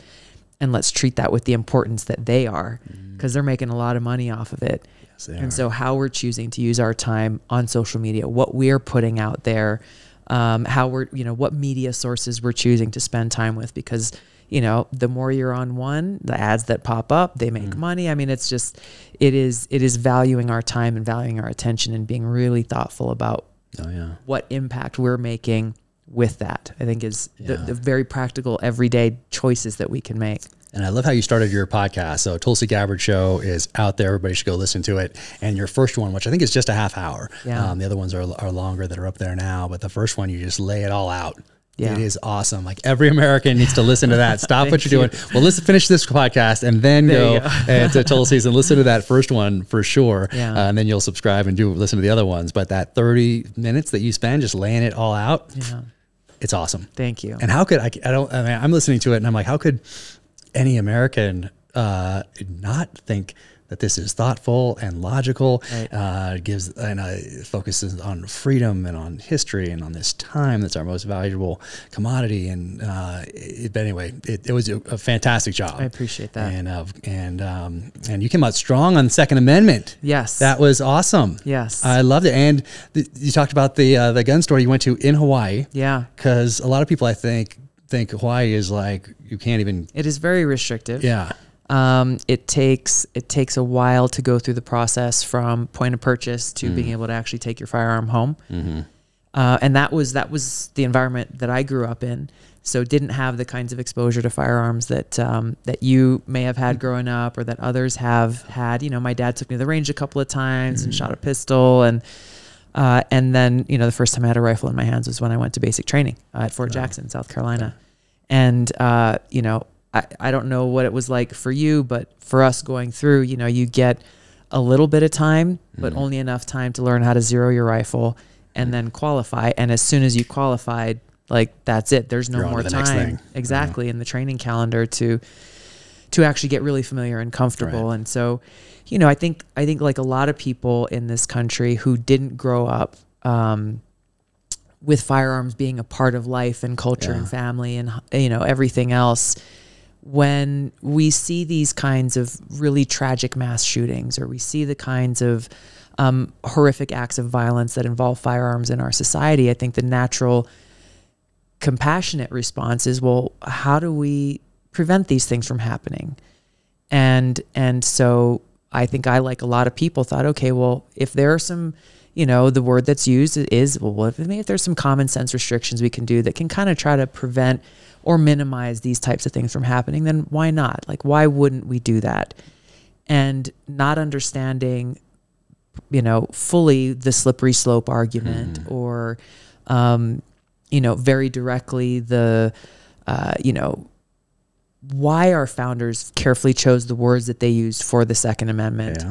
And let's treat that with the importance that they are, because they're making a lot of money off of it. Yes, and so how we're choosing to use our time on social media, what we're putting out there, how we're, what media sources we're choosing to spend time with, because, you know, the more you're on one, the ads that pop up, they make money. I mean, it's just, it is valuing our time and valuing our attention and being really thoughtful about what impact we're making with that. I think is the very practical everyday choices that we can make. And I love how you started your podcast. So Tulsi Gabbard Show is out there. Everybody should go listen to it. And your first one, which I think is just a half hour. Yeah. The other ones are longer that are up there now. But the first one, you just lay it all out. Yeah. It is awesome. Like every American needs to listen to that. Stop what you're doing. Well, finish this podcast and then go to Tulsi's and listen to that first one for sure. Yeah. And then you'll subscribe and listen to the other ones. But that 30 minutes that you spend just laying it all out, it's awesome. Thank you. And how could I'm listening to it and I'm like, how could any American not think that this is thoughtful and logical? Gives and focuses on freedom and on history and on this time that's our most valuable commodity. And but anyway, it was a fantastic job. I appreciate that. And you came out strong on the Second Amendment. Yes, that was awesome. Yes, I loved it. And you talked about the gun store you went to in Hawaii. Yeah, because a lot of people I think Hawaii is like you can't even. It is very restrictive. Yeah. It takes a while to go through the process from point of purchase to being able to actually take your firearm home. And that was the environment that I grew up in. So didn't have the kinds of exposure to firearms that that you may have had growing up or that others have had. You know, my dad took me to the range a couple of times and shot a pistol, and then, you know, the first time I had a rifle in my hands was when I went to basic training at Fort Jackson, South Carolina. And, you know, I don't know what it was like for you, but for us going through, you know, you get a little bit of time, but only enough time to learn how to zero your rifle and then qualify. And as soon as you qualified, like, that's it. There's no more time exactly in the training calendar to actually get really familiar and comfortable. And so, you know, I think like a lot of people in this country who didn't grow up, with firearms being a part of life and culture and family and, you know, everything else, when we see these kinds of really tragic mass shootings, or we see the kinds of horrific acts of violence that involve firearms in our society, I think the natural compassionate response is, well, how do we prevent these things from happening? And so I think I, like a lot of people, thought, okay, well, if there are some, you know, the word that's used is, well, if there's some common sense restrictions we can do that can kind of try to prevent or minimize these types of things from happening, then why not? Like, why wouldn't we do that? And not understanding, you know, fully the slippery slope argument or, you know, very directly the, you know, why our founders carefully chose the words that they used for the Second Amendment,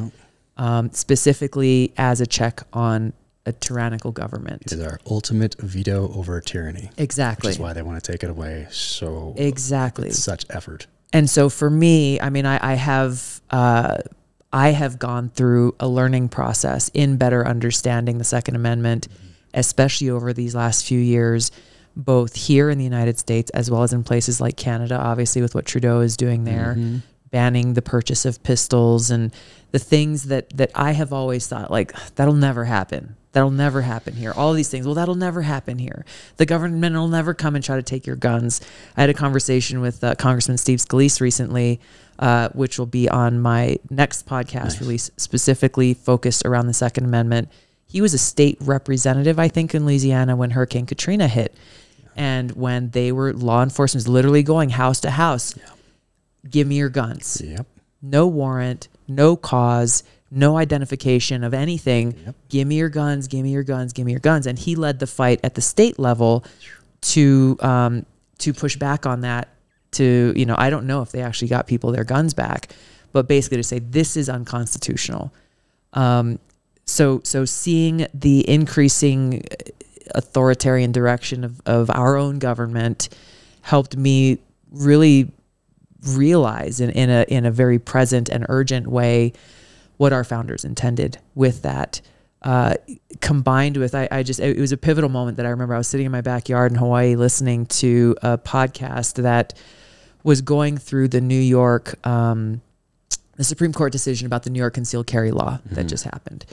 specifically as a check on a tyrannical government. It is our ultimate veto over tyranny. Exactly. Which is why they want to take it away so with such effort. And so for me, I mean, I have gone through a learning process in better understanding the Second Amendment, especially over these last few years, both here in the United States as well as in places like Canada, obviously with what Trudeau is doing there, banning the purchase of pistols and the things that I have always thought, like, that'll never happen. That'll never happen here. All these things, well, that'll never happen here. The government will never come and try to take your guns. I had a conversation with Congressman Steve Scalise recently, which will be on my next podcast release, specifically focused around the Second Amendment. He was a state representative, I think, in Louisiana when Hurricane Katrina hit. And when they were, law enforcement was literally going house to house, give me your guns. No warrant, no cause, no identification of anything. Give me your guns, give me your guns, give me your guns. And he led the fight at the state level to push back on that, to, you know, I don't know if they actually got people their guns back, but basically to say this is unconstitutional. So seeing the increasing authoritarian direction of our own government helped me really realize in a very present and urgent way what our founders intended with that, combined with, it was a pivotal moment that I remember. I was sitting in my backyard in Hawaii listening to a podcast that was going through the New York, the Supreme Court decision about the New York concealed carry law that just happened.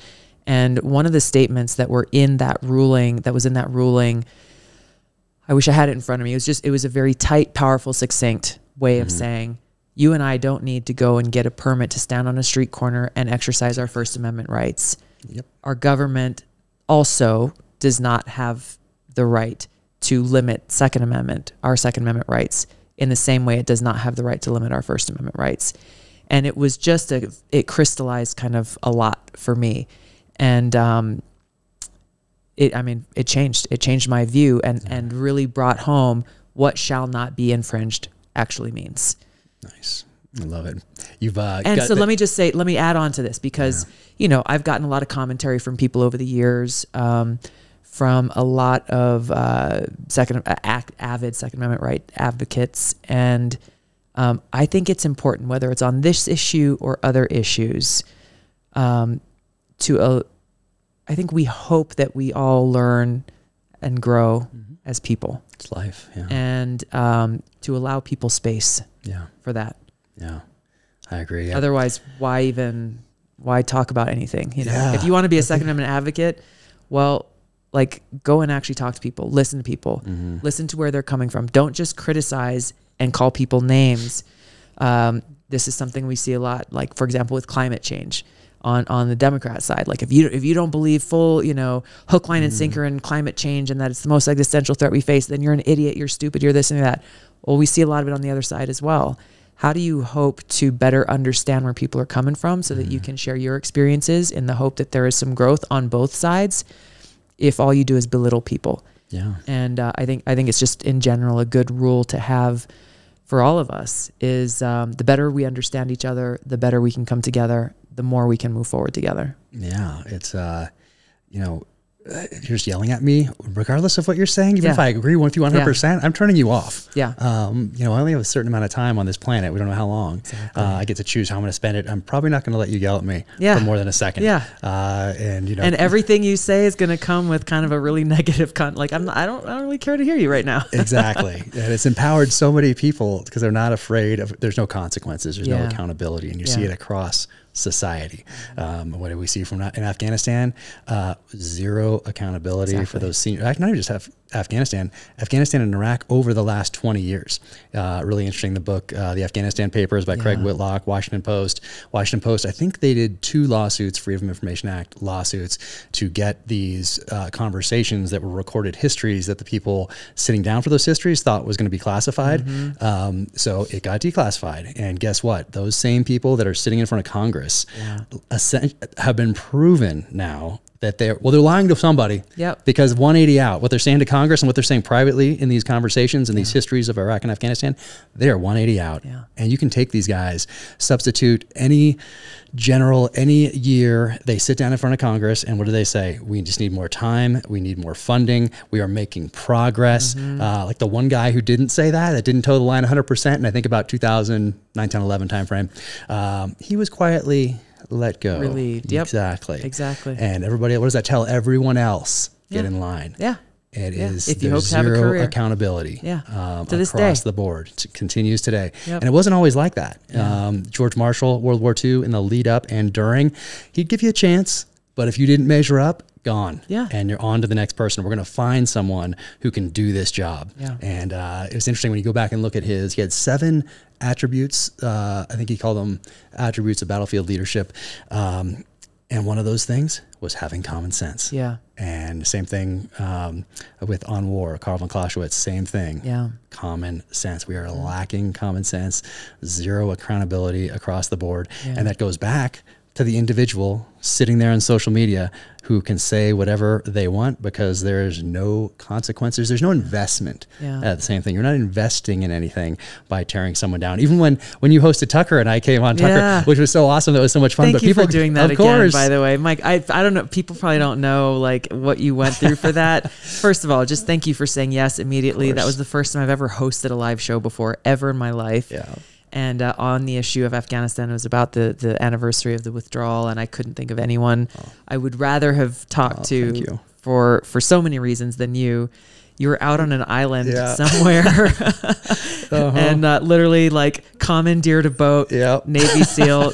And one of the statements that were in that ruling, I wish I had it in front of me. It was a very tight, powerful, succinct way of saying, you and I don't need to go and get a permit to stand on a street corner and exercise our First Amendment rights. Yep. Our government also does not have the right to limit our Second Amendment rights in the same way it does not have the right to limit our First Amendment rights. And it was just it crystallized kind of a lot for me. And it changed my view and really brought home what shall not be infringed actually means. Nice. I love it. Let me add on to this because, I've gotten a lot of commentary from people over the years, from a lot of avid Second Amendment right advocates. And I think it's important, whether it's on this issue or other issues, I think we hope that we all learn and grow as people. It's life, yeah. And to allow people space for that. Yeah, I agree. Yeah. Otherwise, why talk about anything? If you want to be a Second Amendment advocate, well, go and actually talk to people, listen to people, listen to where they're coming from. Don't just criticize and call people names. This is something we see a lot, for example, with climate change on the Democrat side. If you don't believe full, hook, line, and sinker in climate change and that it's the most existential threat we face, then you're an idiot, you're stupid, you're this and that. Well, we see a lot of it on the other side as well. How do you hope to better understand where people are coming from so that you can share your experiences in the hope that there is some growth on both sides if all you do is belittle people? Yeah. And I think it's just in general a good rule to have for all of us is the better we understand each other, the better we can come together, the more we can move forward together. Yeah. It's, you're just yelling at me, regardless of what you're saying. Even if I agree with you 100%, I'm turning you off. Yeah. I only have a certain amount of time on this planet. We don't know how long. Exactly. I get to choose how I'm going to spend it. I'm probably not going to let you yell at me for more than a second. Yeah. And everything you say is going to come with kind of a really negative I don't really care to hear you right now. Exactly. And it's empowered so many people because they're not afraid of, there's no consequences. There's no accountability. And you see it across society. What do we see in Afghanistan? Zero accountability for those senior, not even just Afghanistan and Iraq over the last 20 years. Really interesting. The book, The Afghanistan Papers by Craig Whitlock, Washington Post, I think they did 2 lawsuits, Freedom of Information Act lawsuits, to get these conversations that were recorded histories that the people sitting down for those histories thought was going to be classified. So it got declassified. And guess what? Those same people that are sitting in front of Congress have been proven now that they're lying to somebody. Because 180 out, what they're saying to Congress and what they're saying privately in these conversations and these histories of Iraq and Afghanistan, they're 180 out. And you can take these guys, substitute any general, any year, they sit down in front of Congress and what do they say? We just need more time. We need more funding. We are making progress. Like the one guy who didn't say that didn't toe the line 100%. And I think about 2009, 10, 11 timeframe, he was quietly let go. Relieved. Exactly. And everybody, what does that tell everyone else? Get in line. It is if you hope to have a zero career. accountability to this day. across the board. It continues today. And it wasn't always like that. George Marshall, World War II, in the lead up and during, he'd give you a chance, but if you didn't measure up, gone. And you're on to the next person. We're going to find someone who can do this job. And it was interesting when you go back and look at he had 7 attributes. I think he called them attributes of battlefield leadership. And one of those things was having common sense. And same thing with On War, Carl von Clausewitz, same thing. Common sense. We are lacking common sense, zero accountability across the board. And that goes back to the individual sitting there on social media who can say whatever they want because there's no consequences. There's no investment. The same thing. You're not investing in anything by tearing someone down. Even when you hosted Tucker and I came on Tucker, which was so awesome. That was so much fun. Thank but you people for doing that again, by the way. Mike, I don't know. People probably don't know what you went through for that. First of all, just thank you for saying yes immediately. That was the first time I've ever hosted a live show before ever in my life. And on the issue of Afghanistan, it was about the anniversary of the withdrawal, and I couldn't think of anyone I would rather have talked to for so many reasons than you. You were out on an island somewhere and literally commandeered a boat, Navy SEAL,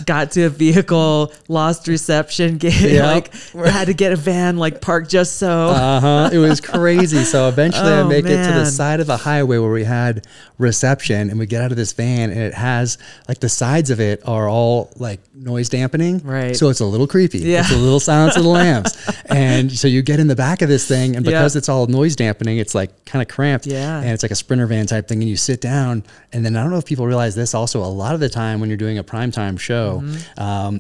got to a vehicle, lost reception, like had to get a van like parked just so. It was crazy. So eventually I make it to the man. side of the highway where we had reception, and we get out of this van, and it has like the sides of it are all like noise dampening. Right. So it's a little creepy. Yeah. It's a little Silence of the Lambs. And so you get in the back of this thing, and because it's all noise dampening, it's like kind of cramped. Yeah. And it's like a Sprinter van type thing, and you sit down, and then I don't know if people realize this also, a lot of the time when you're doing a primetime show,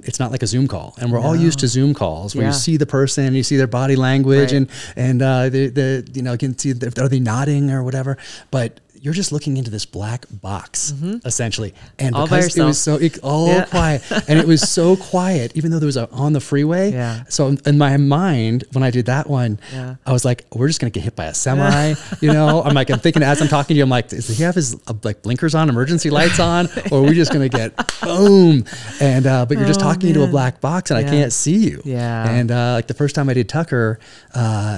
it's not like a Zoom call, and we're all used to Zoom calls where you see the person, you see their body language, and the you know, you can see are they nodding or whatever, but you're just looking into this black box essentially, and all because it was so quiet, and it was so quiet, even though there was on the freeway. So in my mind, when I did that one, I was like, we're just gonna get hit by a semi. You know, I'm thinking as I'm talking to you, I'm like, does he have his like blinkers on, emergency lights on, or are we just gonna get boom? And but you're just talking into a black box, and I can't see you. And like the first time I did Tucker,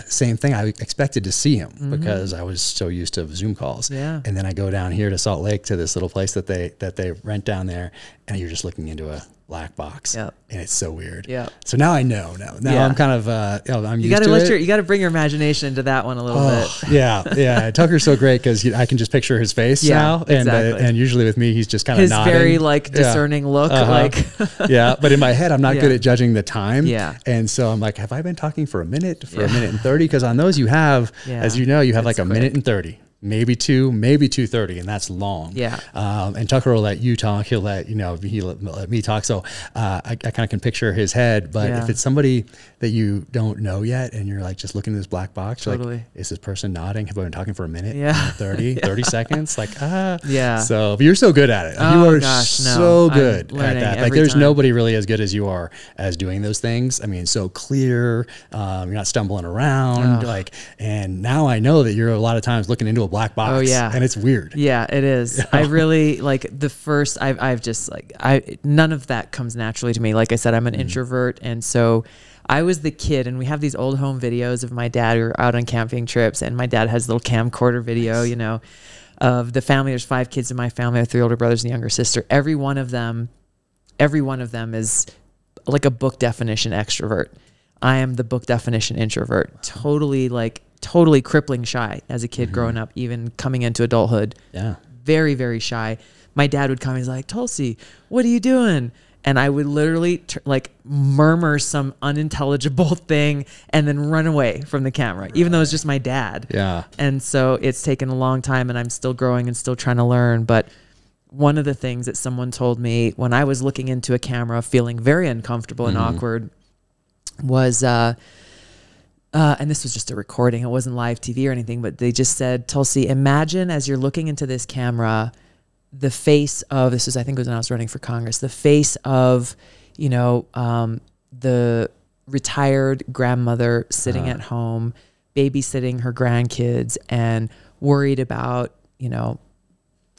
same thing. I expected to see him because I was so used to Zoom calls. And then I go down here to Salt Lake to this little place that they rent down there, and you're just looking into a black box, and it's so weird. So now I know. Now I'm kind of I'm used to it. You got to bring your imagination into that one a little bit. Tucker's so great because I can just picture his face now, and usually with me he's just kind of nodding. His very like discerning look, like but in my head I'm not good at judging the time. And so I'm like, have I been talking for a minute, a minute and 30? Because on those you have, as you know, you have like a minute and 30. Maybe 2:30, and that's long. And Tucker will let you talk. He'll let let me talk. So I kind of can picture his head. But if it's somebody that you don't know yet, and you're like just looking at this black box, you're like, is this person nodding? Have I been talking for a minute? 30 seconds? Like So but you're so good at it. You are so good at that. Like there's nobody really as good as you are as doing those things. I mean, so clear. You're not stumbling around. And now I know that you're a lot of times looking into a black box. And it's weird. It is. I really like the first, I've just like, none of that comes naturally to me. Like I said, I'm an introvert. And so I was the kid, and we have these old home videos of my dad. We were out on camping trips, and my dad has a little camcorder video, you know, of the family. There's 5 kids in my family. I have 3 older brothers and a younger sister. Every one of them is like a book definition extrovert. I am the book definition introvert. Totally crippling shy as a kid growing up, even coming into adulthood. Very, very shy. My dad would come, he's like, Tulsi, what are you doing? And I would literally like murmur some unintelligible thing and then run away from the camera, even though it's just my dad. And so it's taken a long time, and I'm still growing and still trying to learn. But one of the things that someone told me when I was looking into a camera, feeling very uncomfortable and awkward, was, and this was just a recording, it wasn't live TV or anything, but they just said, Tulsi, imagine as you're looking into this camera, the face of, I think it was when I was running for Congress, the face of, you know, the retired grandmother sitting at home, babysitting her grandkids and worried about, you know,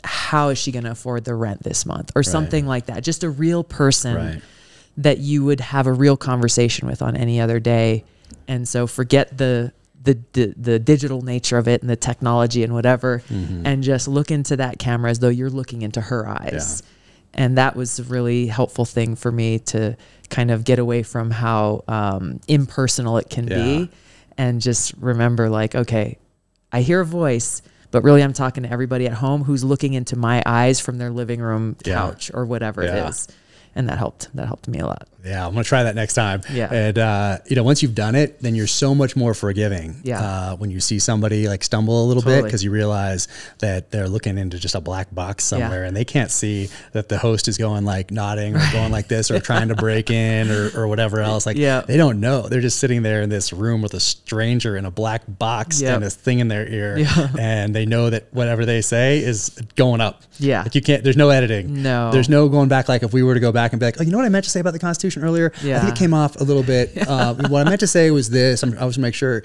how is she going to afford the rent this month or something like that. Just a real person that you would have a real conversation with on any other day. And so forget the digital nature of it and the technology and whatever, and just look into that camera as though you're looking into her eyes. And that was a really helpful thing for me to kind of get away from how impersonal it can be, and just remember, like, okay, I hear a voice, but really I'm talking to everybody at home who's looking into my eyes from their living room couch or whatever it is. And that helped me a lot. I'm going to try that next time. And, you know, once you've done it, then you're so much more forgiving when you see somebody like stumble a little bit, because you realize that they're looking into just a black box somewhere and they can't see that the host is going like nodding or going like this or trying to break in or whatever else. Like they don't know. They're just sitting there in this room with a stranger in a black box and this thing in their ear. And they know that whatever they say is going up. Like you can't, there's no editing. There's no going back. Like if we were to go back and be like, oh, you know what I meant to say about the Constitution earlier? I think it came off a little bit. What I meant to say was this. I was going to make sure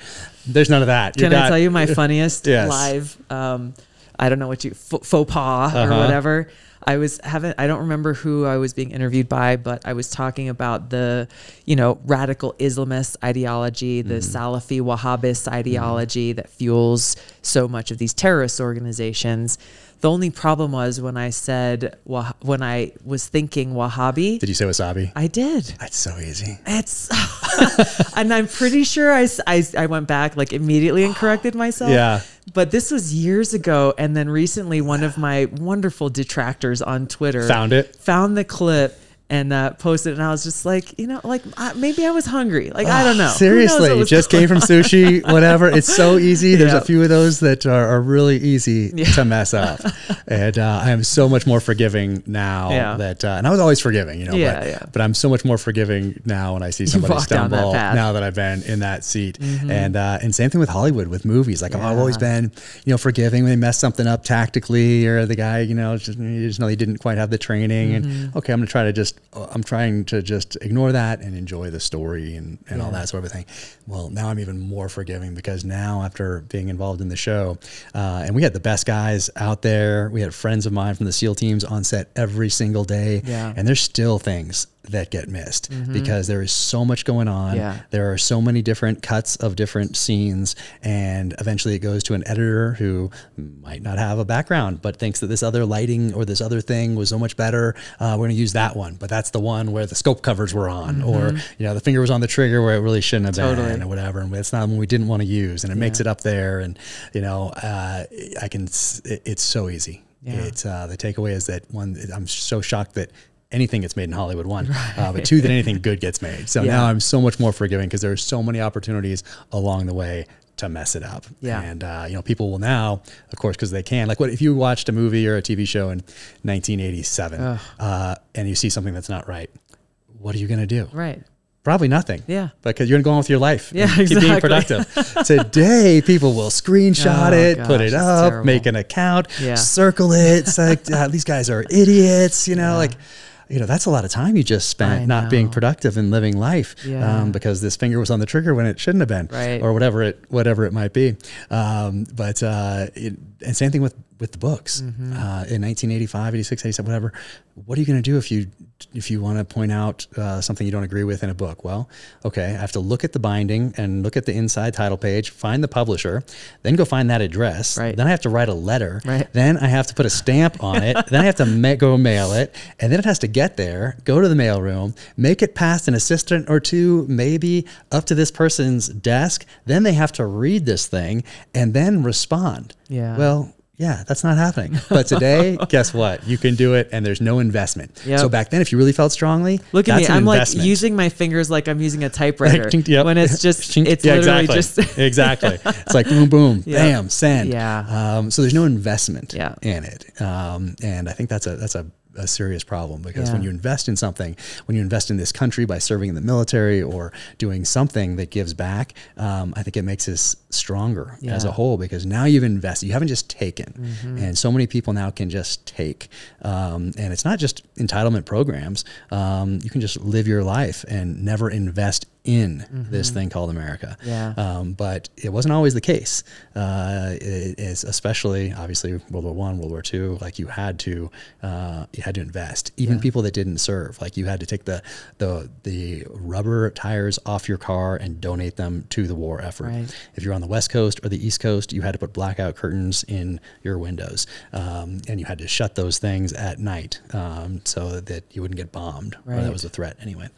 there's none of that. Can I tell you my funniest live, I don't know what faux pas or whatever. I don't remember who I was being interviewed by, but I was talking about the, radical Islamist ideology, the Salafi Wahhabist ideology that fuels so much of these terrorist organizations. The only problem was when I was thinking Wahhabi. Did you say wasabi? I did. That's so easy. And I'm pretty sure I went back like immediately and corrected myself. Yeah. But this was years ago. And then recently one of my wonderful detractors on Twitter found the clip and posted it, and I was just like, maybe I was hungry. Like, I don't know. Seriously, you just came from sushi, whatever. It's so easy. There's a few of those that are really easy to mess up. And I am so much more forgiving now that, and I was always forgiving, but I'm so much more forgiving now when I see somebody stumble now that I've been in that seat. And same thing with Hollywood, with movies. Like I've always been, forgiving when they mess something up tactically, or the guy, you just know he didn't quite have the training. And okay, I'm trying to just ignore that and enjoy the story and all that sort of thing. Well, now I'm even more forgiving, because now, after being involved in the show, and we had the best guys out there. We had friends of mine from the SEAL teams on set every single day. And there's still things that get missed because there is so much going on. There are so many different cuts of different scenes, and eventually it goes to an editor who might not have a background but thinks that this other lighting or this other thing was so much better. We're going to use that one, but that's the one where the scope covers were on, or the finger was on the trigger where it really shouldn't have been, or whatever, and it's not one we didn't want to use, and it makes it up there. And it's so easy. It's the takeaway is that, one, I'm so shocked that anything gets made in Hollywood, one, but two, that anything good gets made. So now I'm so much more forgiving, because there are so many opportunities along the way to mess it up. And people will now, of course, because they can, like, what if you watched a movie or a TV show in 1987 and you see something that's not right? What are you going to do? Probably nothing. Because you're going to go on with your life. Keep being productive. Today, people will screenshot it, put it up, make an account, circle it. It's like, these guys are idiots. That's a lot of time you just spent not being productive and living life, because this finger was on the trigger when it shouldn't have been, or whatever it might be. And same thing with the books. In 1985, 86, 87, whatever. What are you going to do if you want to point out something you don't agree with in a book? Well, okay, I have to look at the binding and look at the inside title page, find the publisher, then go find that address. Then I have to write a letter. Then I have to put a stamp on it. Then I have to go mail it, and then it has to get there, go to the mail room, make it past an assistant or two, maybe up to this person's desk. Then they have to read this thing and then respond. Well, that's not happening. But today, guess what? You can do it, and there's no investment. So back then, if you really felt strongly, look at me. I'm like using my fingers like I'm using a typewriter. When it's just, it's literally just exactly. It's like boom, boom, bam, send. So there's no investment in it, and I think that's a serious problem, because when you invest in something, when you invest in this country by serving in the military or doing something that gives back, I think it makes us stronger as a whole, because now you've invested. You haven't just taken. And so many people now can just take. And it's not just entitlement programs. You can just live your life and never invest in this thing called America. But it wasn't always the case. It is, especially obviously World War I, World War II, like you had to invest. Even people that didn't serve, like you had to take the rubber tires off your car and donate them to the war effort. If you're on the West Coast or the East Coast, you had to put blackout curtains in your windows, and you had to shut those things at night so that you wouldn't get bombed, or that was a threat anyway.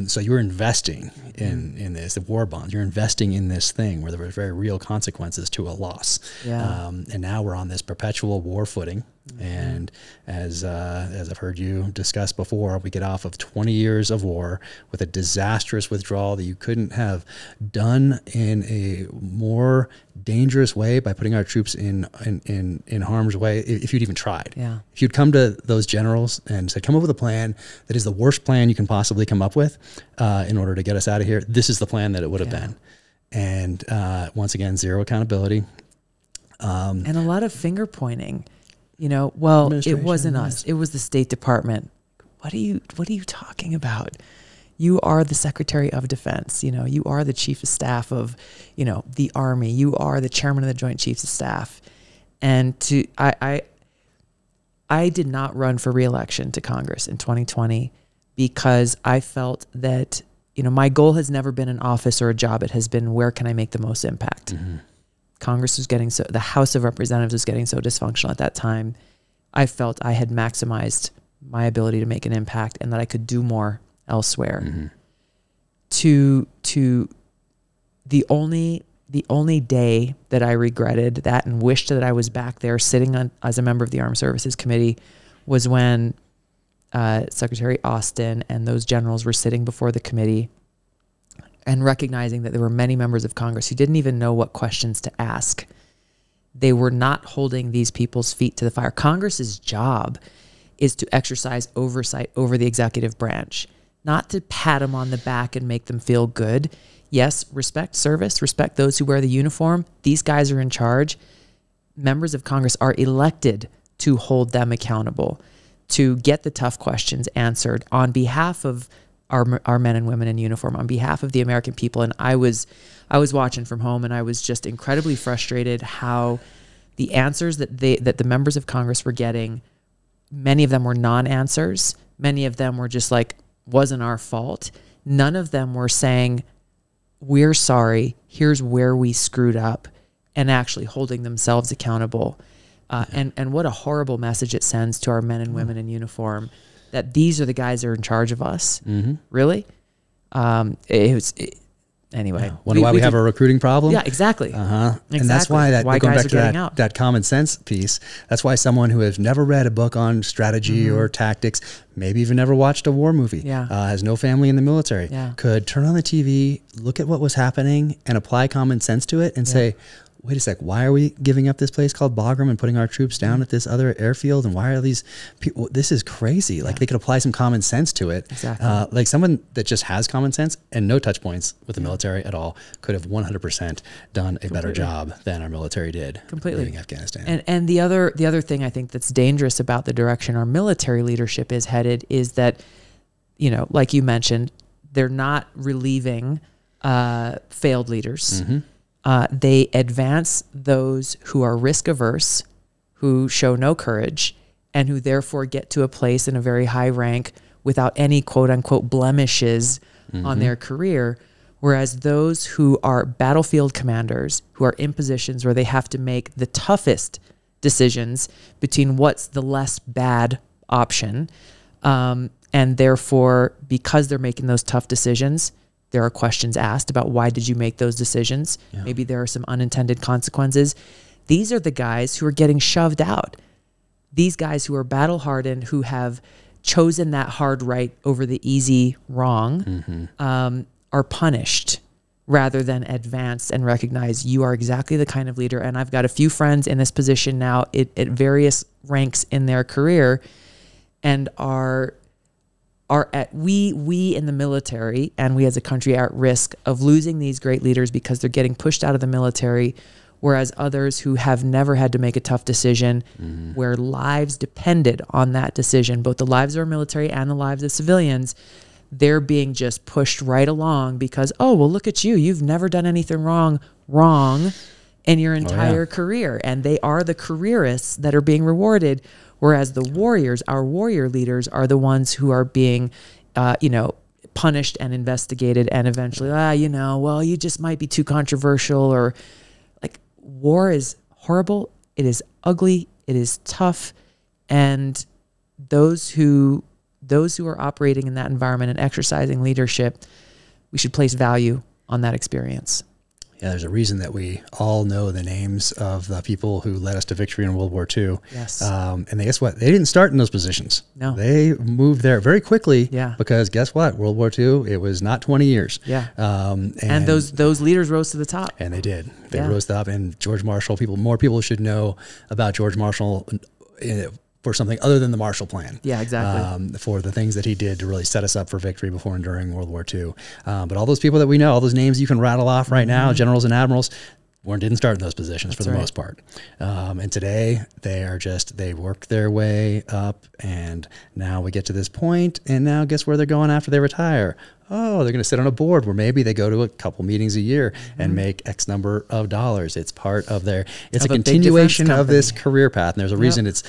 So you were investing in this, the war bonds. You're investing in this thing where there were very real consequences to a loss. And now we're on this perpetual war footing. And as I've heard you discuss before, we get off of 20 years of war with a disastrous withdrawal that you couldn't have done in a more dangerous way by putting our troops in harm's way if you'd even tried. If you'd come to those generals and said, come up with a plan that is the worst plan you can possibly come up with in order to get us out of here, this is the plan that it would have been. And once again, zero accountability. And a lot of finger pointing. Well, it wasn't us. It was the State Department. What are you talking about? You are the Secretary of Defense. You are the Chief of Staff of, the Army. You are the Chairman of the Joint Chiefs of Staff. And I did not run for re-election to Congress in 2020 because I felt that, you know, my goal has never been an office or a job. It has been, where can I make the most impact? Congress was getting the House of Representatives was getting so dysfunctional at that time. I felt I had maximized my ability to make an impact and that I could do more elsewhere. To the only day that I regretted that and wished that I was back there sitting as a member of the Armed Services Committee was when Secretary Austin and those generals were sitting before the committee and recognizing that there were many members of Congress who didn't even know what questions to ask. They were not holding these people's feet to the fire. Congress's job is to exercise oversight over the executive branch, not to pat them on the back and make them feel good. Yes, respect service, respect those who wear the uniform. These guys are in charge. Members of Congress are elected to hold them accountable, to get the tough questions answered on behalf of our men and women in uniform, on behalf of the American people. And I was watching from home, and I was just incredibly frustrated how the answers that the members of Congress were getting, many of them were non-answers. Many of them were just like, wasn't our fault. None of them were saying, we're sorry, here's where we screwed up, and actually holding themselves accountable. And what a horrible message it sends to our men and women in uniform that these are the guys that are in charge of us. Really? Anyway. Wonder why we have a recruiting problem? Yeah, exactly. Exactly. And that's why going back to that common sense piece, that's why someone who has never read a book on strategy or tactics, maybe even never watched a war movie, has no family in the military, could turn on the TV, look at what was happening, and apply common sense to it and say, wait a sec, why are we giving up this place called Bagram and putting our troops down at this other airfield? And why are these people, this is crazy. Like they could apply some common sense to it. Exactly. Like someone that just has common sense and no touch points with the military at all could have 100% done a better job than our military did leaving Afghanistan. And the other thing I think that's dangerous about the direction our military leadership is headed is that, you know, like you mentioned, they're not relieving failed leaders. They advance those who are risk averse, who show no courage, and who therefore get to a place in a very high rank without any quote unquote blemishes on their career. Whereas those who are battlefield commanders, who are in positions where they have to make the toughest decisions between what's the less bad option, and therefore, because they're making those tough decisions, there are questions asked about why did you make those decisions? Maybe there are some unintended consequences. These are the guys who are getting shoved out. These guys who are battle hardened, who have chosen that hard right over the easy wrong, are punished rather than advanced and recognize you are exactly the kind of leader. And I've got a few friends in this position now at various ranks in their career, and we in the military and we as a country are at risk of losing these great leaders because they're getting pushed out of the military, whereas others who have never had to make a tough decision, where lives depended on that decision, both the lives of our military and the lives of civilians, they're being just pushed right along because, oh, well, look at you. You've never done anything wrong in your entire career. And they are the careerists that are being rewarded. Whereas the warriors, our warrior leaders, are the ones who are being, punished and investigated, and eventually, well, you just might be too controversial, or like, war is horrible. It is ugly. It is tough. And those who are operating in that environment and exercising leadership, we should place value on that experience. Yeah, there's a reason that we all know the names of the people who led us to victory in World War II. Yes. And guess what? They didn't start in those positions. No. They moved there very quickly. Yeah. Because guess what? World War II, it was not 20 years. Yeah. And those leaders rose to the top. And they did. They rose to the top. And George Marshall, more people should know about George Marshall for something other than the Marshall Plan. Yeah, exactly. For the things that he did to really set us up for victory before and during World War II. But all those people that we know, all those names you can rattle off right now, generals and admirals, didn't start in those positions for the most part. And today they work their way up, and now we get to this point, and now guess where they're going after they retire? Oh, they're going to sit on a board where maybe they go to a couple meetings a year and make X number of dollars. It's part of their, it's a continuation of this career path. And there's a reason it's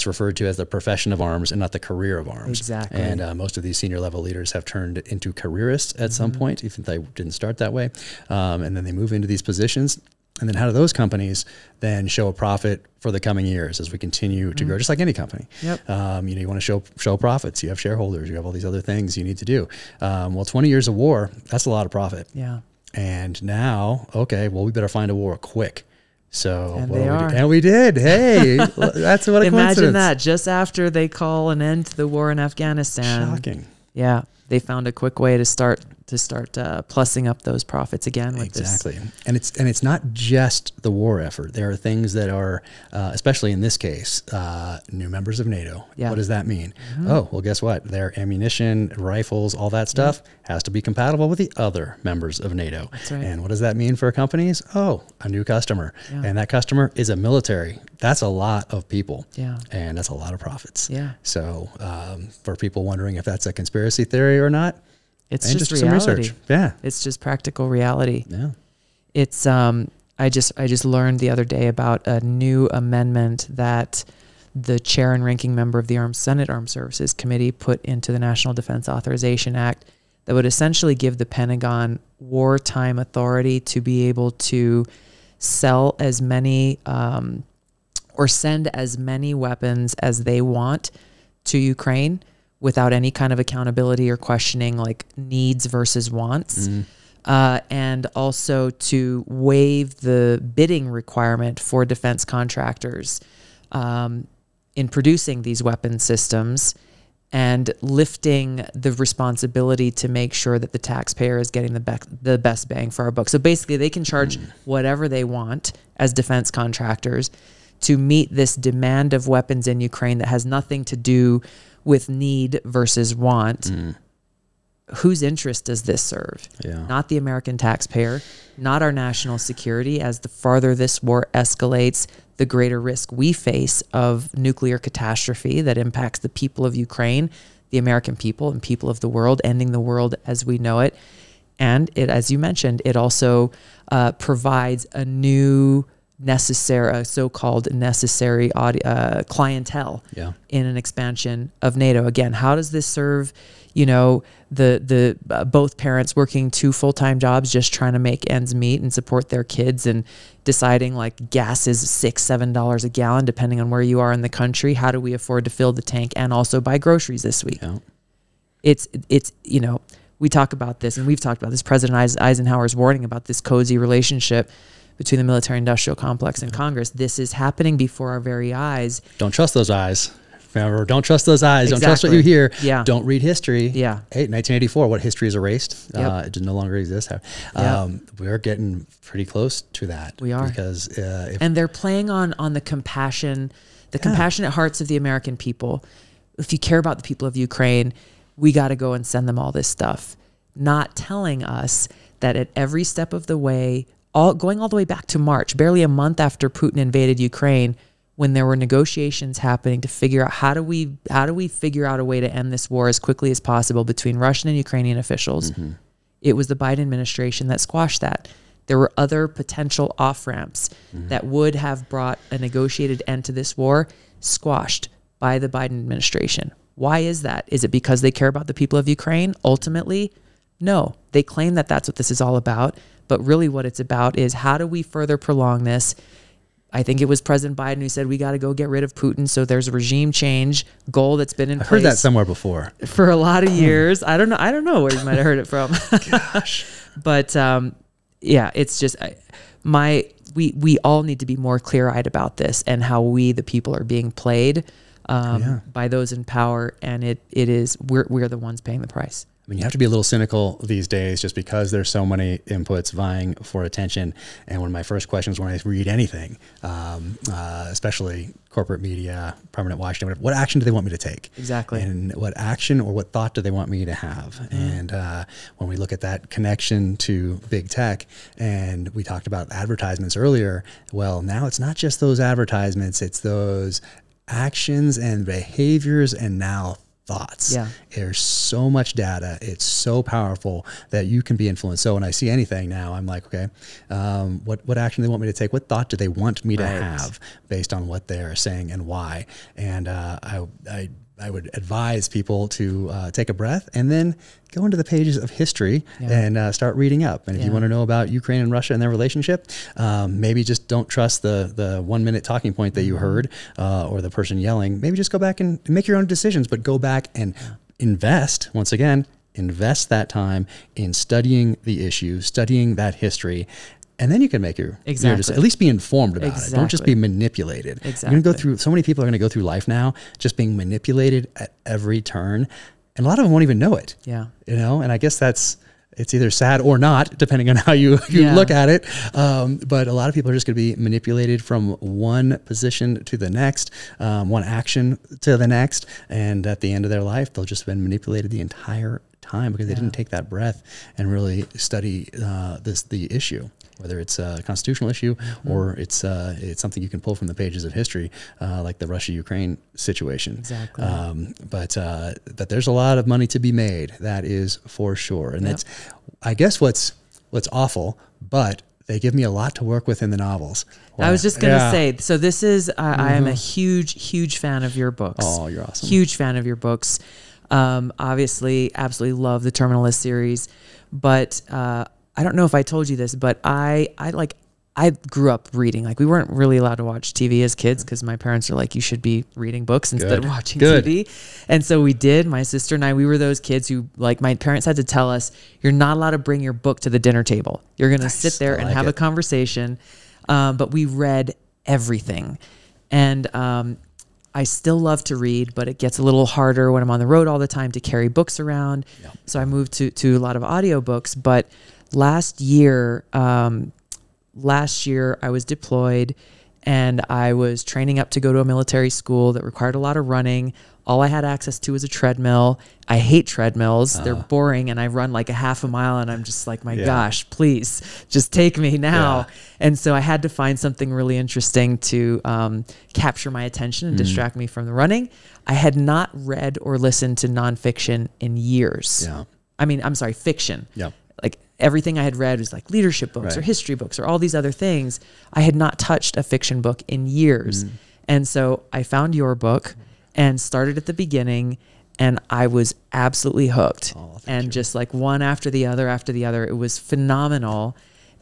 referred to as the profession of arms and not the career of arms. Exactly. And most of these senior level leaders have turned into careerists at some point, even if they didn't start that way. And then they move into these positions. And then how do those companies then show a profit for the coming years as we continue to grow, just like any company? Yep. You want to show profits. You have shareholders. You have all these other things you need to do. Well, 20 years of war, that's a lot of profit. Yeah. And now, okay, well, we better find a war quick. So and they are. And we did. Hey, that's what a Imagine coincidence. that just after they call an end to the war in Afghanistan. Shocking. Yeah. They found a quick way to start plussing up those profits again with this. And it's not just the war effort. There are things that are, especially in this case, new members of NATO. Yeah. What does that mean? Oh, well, guess what? Their ammunition, rifles, all that stuff has to be compatible with the other members of NATO. That's right. And what does that mean for companies? Oh, a new customer. Yeah. And that customer is a military. That's a lot of people. Yeah. And that's a lot of profits. Yeah. So for people wondering if that's a conspiracy theory or not, it's and just some reality. research. Yeah. It's just practical reality. Yeah. It's I just learned the other day about a new amendment that the chair and ranking member of the Senate Armed Services Committee put into the National Defense Authorization Act that would essentially give the Pentagon wartime authority to be able to sell as many or send as many weapons as they want to Ukraine without any kind of accountability or questioning, like needs versus wants. And also to waive the bidding requirement for defense contractors in producing these weapon systems, and lifting the responsibility to make sure that the taxpayer is getting the best bang for our buck. So basically they can charge whatever they want as defense contractors to meet this demand of weapons in Ukraine that has nothing to do with need versus want. Whose interest does this serve? Yeah. Not the American taxpayer, not our national security. As the farther this war escalates, the greater risk we face of nuclear catastrophe that impacts the people of Ukraine, the American people and people of the world, ending the world as we know it. And it, as you mentioned, it also provides a new so-called necessary clientele in an expansion of NATO. Again, how does this serve, the both parents working 2 full-time jobs, just trying to make ends meet and support their kids, and deciding like gas is $6-7 a gallon, depending on where you are in the country. How do we afford to fill the tank and also buy groceries this week? Yeah. It's we talk about this, and we've talked about this. President Eisenhower's warning about this cozy relationship between the military-industrial complex and Congress. This is happening before our very eyes. Don't trust those eyes. Remember, don't trust those eyes. Exactly. Don't trust what you hear. Yeah. Don't read history. Yeah. Hey, 1984, what history is erased? It no longer exists. We're getting pretty close to that. We are. Because and they're playing on the compassionate hearts of the American people. If you care about the people of Ukraine, we got to go and send them all this stuff. Not telling us that at every step of the way, going all the way back to March, barely a month after Putin invaded Ukraine, when there were negotiations happening to figure out how do we figure out a way to end this war as quickly as possible between Russian and Ukrainian officials. It was the Biden administration that squashed that. There were other potential off-ramps that would have brought a negotiated end to this war, squashed by the Biden administration. Why is that? Is it because they care about the people of Ukraine? Ultimately, no. They claim that that's what this is all about. But really what it's about is, how do we further prolong this? I think it was President Biden who said we got to go get rid of Putin. So there's a regime change goal that's been in place. I heard that somewhere before. For a lot of years. I don't know where you might have heard it from. Gosh. But it's just we all need to be more clear-eyed about this, and how we, the people, are being played by those in power. And we're the ones paying the price. I mean, you have to be a little cynical these days, just because there's so many inputs vying for attention. And one of my first questions when I read anything, especially corporate media, permanent Washington, whatever, what action do they want me to take? Exactly. And what action or what thought do they want me to have? And when we look at that connection to big tech, and we talked about advertisements earlier, well, now it's not just those advertisements, it's those actions and behaviors, and now thoughts. Yeah. There's so much data. It's so powerful that you can be influenced. So when I see anything now, I'm like, okay, what action do they want me to take? What thought do they want me to have based on what they're saying and why? And I would advise people to take a breath and then go into the pages of history and start reading up. And if you want to know about Ukraine and Russia and their relationship, maybe just don't trust the 1 minute talking point that you heard or the person yelling. Maybe just go back and make your own decisions, but go back and invest, once again, invest that time in studying the issue, studying that history. And then you can make your decision. At least be informed about it. Don't just be manipulated. You're going to go through, so many people are going to go through life now just being manipulated at every turn. And a lot of them won't even know it. Yeah. You know, and I guess it's either sad or not, depending on how you look at it. But a lot of people are just going to be manipulated from one position to the next, one action to the next. And at the end of their life, they'll just have been manipulated the entire time because they didn't take that breath and really study the issue. Whether it's a constitutional issue or it's something you can pull from the pages of history, like the Russia-Ukraine situation. Exactly. But there's a lot of money to be made. That is for sure. And that's, I guess, what's awful. But they give me a lot to work with in the novels. I was just going to say. So this is I am a huge fan of your books. Oh, you're awesome. Huge fan of your books. Obviously, absolutely love the Terminalist series, but. I don't know if I told you this, but I grew up reading. Like, we weren't really allowed to watch TV as kids because my parents are like, you should be reading books instead of watching TV. And so we did. My sister and I, we were those kids who, like, my parents had to tell us, you're not allowed to bring your book to the dinner table. You're going to sit there and have a conversation. But we read everything. And I still love to read, but it gets a little harder when I'm on the road all the time to carry books around. So I moved to a lot of audiobooks. But last year I was deployed and I was training up to go to a military school that required a lot of running. All I had access to was a treadmill. I hate treadmills. They're boring, and I run like a half a mile, and I'm just like, my gosh, please just take me now. And so I had to find something really interesting to capture my attention and distract me from the running. I had not read or listened to nonfiction in years. I mean, I'm sorry, fiction. Like, everything I had read was like leadership books or history books or all these other things. I had not touched a fiction book in years. And so I found your book and started at the beginning, and I was absolutely hooked. And just like one after the other, it was phenomenal.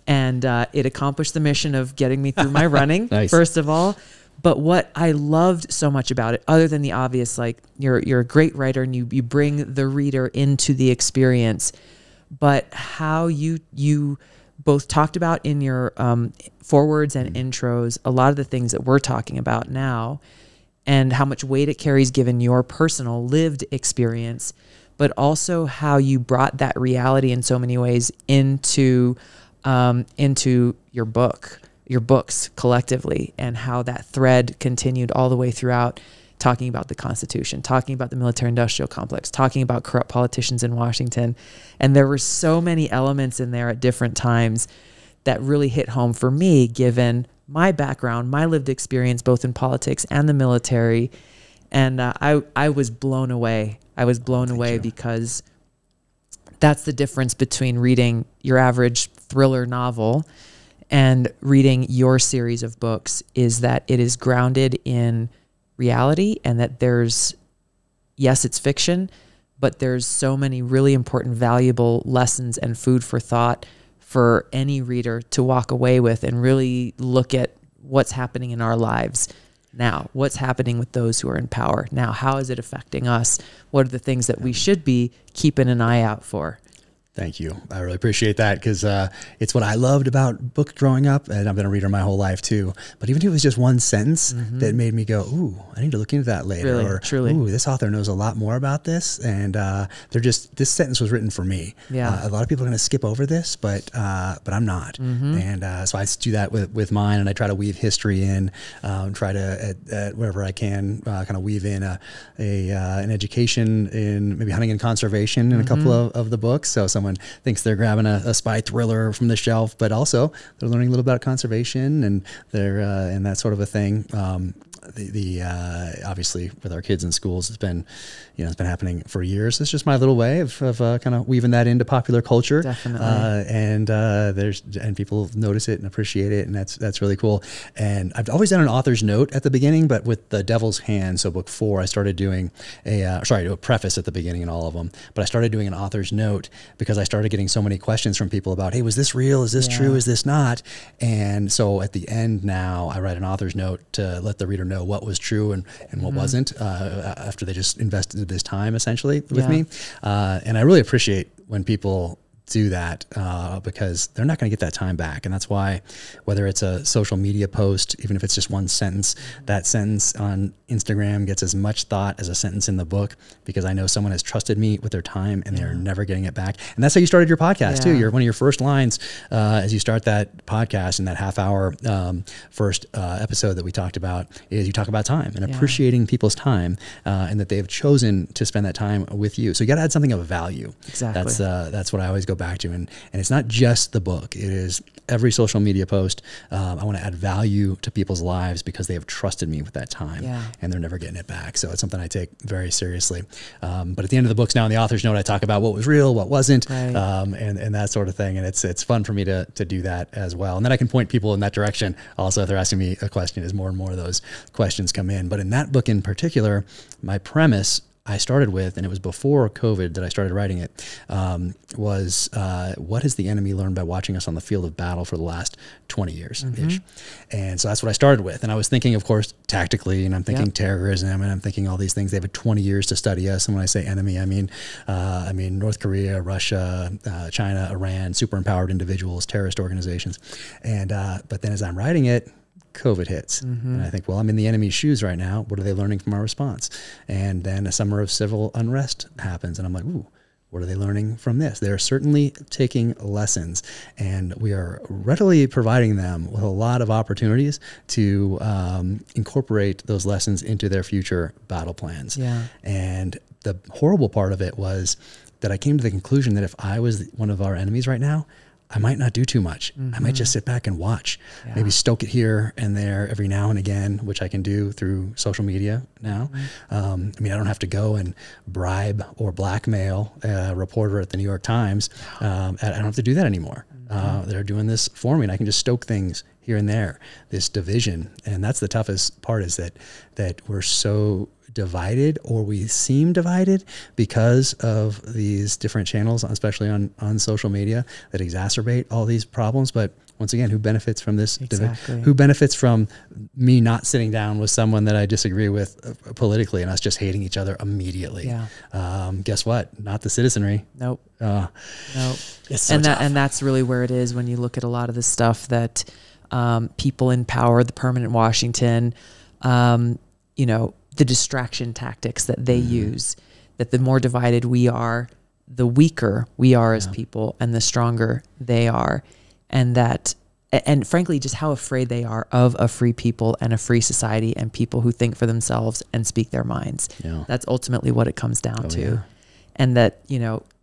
And it accomplished the mission of getting me through my running, first of all. But what I loved so much about it, other than the obvious, like, you're a great writer and you bring the reader into the experience, but how you both talked about in your forwards and intros a lot of the things that we're talking about now, and how much weight it carries given your personal lived experience, but also how you brought that reality in so many ways into your books collectively, and how that thread continued all the way throughout, talking about the Constitution, talking about the military-industrial complex, talking about corrupt politicians in Washington. And there were so many elements in there at different times that really hit home for me, given my background, my lived experience, both in politics and the military. And I was blown away. I was blown away because that's the difference between reading your average thriller novel and reading your series of books, is that it is grounded in reality, and that yes, it's fiction, but there's so many really important, valuable lessons and food for thought for any reader to walk away with and really look at what's happening in our lives now. What's happening with those who are in power now? How is it affecting us? What are the things that we should be keeping an eye out for? Thank you. I really appreciate that, because it's what I loved about books growing up, and I've been a reader my whole life too. But even if it was just one sentence that made me go, ooh, I need to look into that later. Really, or, truly. Ooh, this author knows a lot more about this. And this sentence was written for me. A lot of people are going to skip over this, but I'm not. And so I do that with mine, and I try to weave history in, try to, at wherever I can, kind of weave in an education in maybe hunting and conservation in a couple of the books. So someone thinks they're grabbing a spy thriller from the shelf, but also they're learning a little about conservation and and that sort of a thing. obviously with our kids in schools, it's been happening for years. It's just my little way of kind of weaving that into popular culture. Definitely. And people notice it and appreciate it, and that's really cool. And I've always done an author's note at the beginning, but with The Devil's Hand, so book 4, I started doing a preface at the beginning in all of them. But I started doing an author's note because I started getting so many questions from people about, hey, was this real? Is this true? Is this not? And so at the end now, I write an author's note to let the reader know what was true and what wasn't after they just invested this time essentially with me. And I really appreciate when people do that because they're not going to get that time back. And that's why, whether it's a social media post, even if it's just one sentence, that sentence on Instagram gets as much thought as a sentence in the book, because I know someone has trusted me with their time and they're never getting it back. And that's how you started your podcast too. One of your first lines as you start that podcast in that half-hour first episode that we talked about is you talk about time and appreciating people's time and that they've chosen to spend that time with you. So you got to add something of value. Exactly. That's what I always go back to. And it's not just the book. It is every social media post. I want to add value to people's lives because they have trusted me with that time and they're never getting it back. So it's something I take very seriously. But at the end of the books now in the author's note, I talk about what was real, what wasn't, and that sort of thing. And it's fun for me to do that as well. And then I can point people in that direction also if they're asking me a question as more and more of those questions come in. But in that book in particular, my premise I started with, and it was before COVID that I started writing it, was what has the enemy learned by watching us on the field of battle for the last 20 years-ish? And so that's what I started with. And I was thinking, of course, tactically, and I'm thinking terrorism, and I'm thinking all these things. They have 20 years to study us. And when I say enemy, I mean North Korea, Russia, China, Iran, super empowered individuals, terrorist organizations. And but then as I'm writing it, COVID hits. And I think, well, I'm in the enemy's shoes right now. What are they learning from our response? And then a summer of civil unrest happens. And I'm like, ooh, what are they learning from this? They're certainly taking lessons, and we are readily providing them with a lot of opportunities to incorporate those lessons into their future battle plans. And the horrible part of it was that I came to the conclusion that if I was one of our enemies right now, I might not do too much. I might just sit back and watch, maybe stoke it here and there every now and again, which I can do through social media now. I mean, I don't have to go and bribe or blackmail a reporter at the New York Times. I don't have to do that anymore. They're doing this for me, and I can just stoke things here and there, this division. And that's the toughest part, is that we're so divided, or we seem divided, because of these different channels, especially on social media, that exacerbate all these problems. But once again, who benefits from this? Who benefits from me not sitting down with someone that I disagree with politically and us just hating each other immediately? Guess what? Not the citizenry. Nope. Nope. It's so tough. And that's really where it is when you look at a lot of the stuff that people in power, the permanent Washington, the distraction tactics that they use, that the more divided we are, the weaker we are as people, and the stronger they are. And frankly, just how afraid they are of a free people and a free society and people who think for themselves and speak their minds. That's ultimately what it comes down to. And that,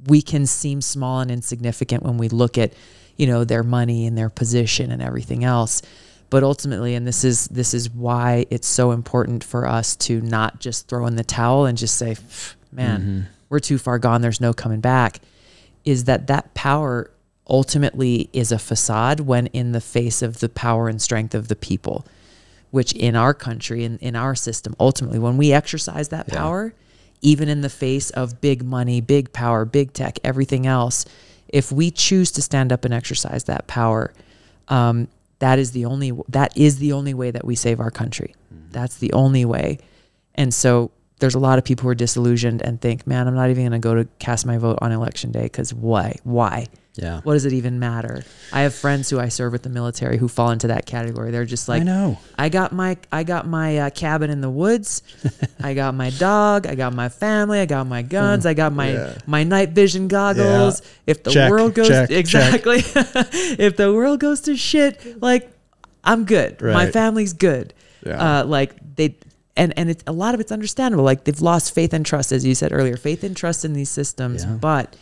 we can seem small and insignificant when we look at, their money and their position and everything else. But ultimately, and this is why it's so important for us to not just throw in the towel and just say, man, we're too far gone, there's no coming back, is that power ultimately is a facade when in the face of the power and strength of the people, which in our country, in our system, ultimately, when we exercise that power, even in the face of big money, big power, big tech, everything else, if we choose to stand up and exercise that power, that is the only way that we save our country. That's the only way. And so there's a lot of people who are disillusioned and think, man, I'm not even going to go to cast my vote on election day, because why? What does it even matter? I have friends who I serve with the military who fall into that category. They're just like, I got my cabin in the woods. I got my dog. I got my family. I got my guns. I got my night vision goggles. If the world goes if the world goes to shit, like, I'm good. My family's good. And it's, a lot of it's understandable. Like, they've lost faith and trust, as you said earlier, faith and trust in these systems. But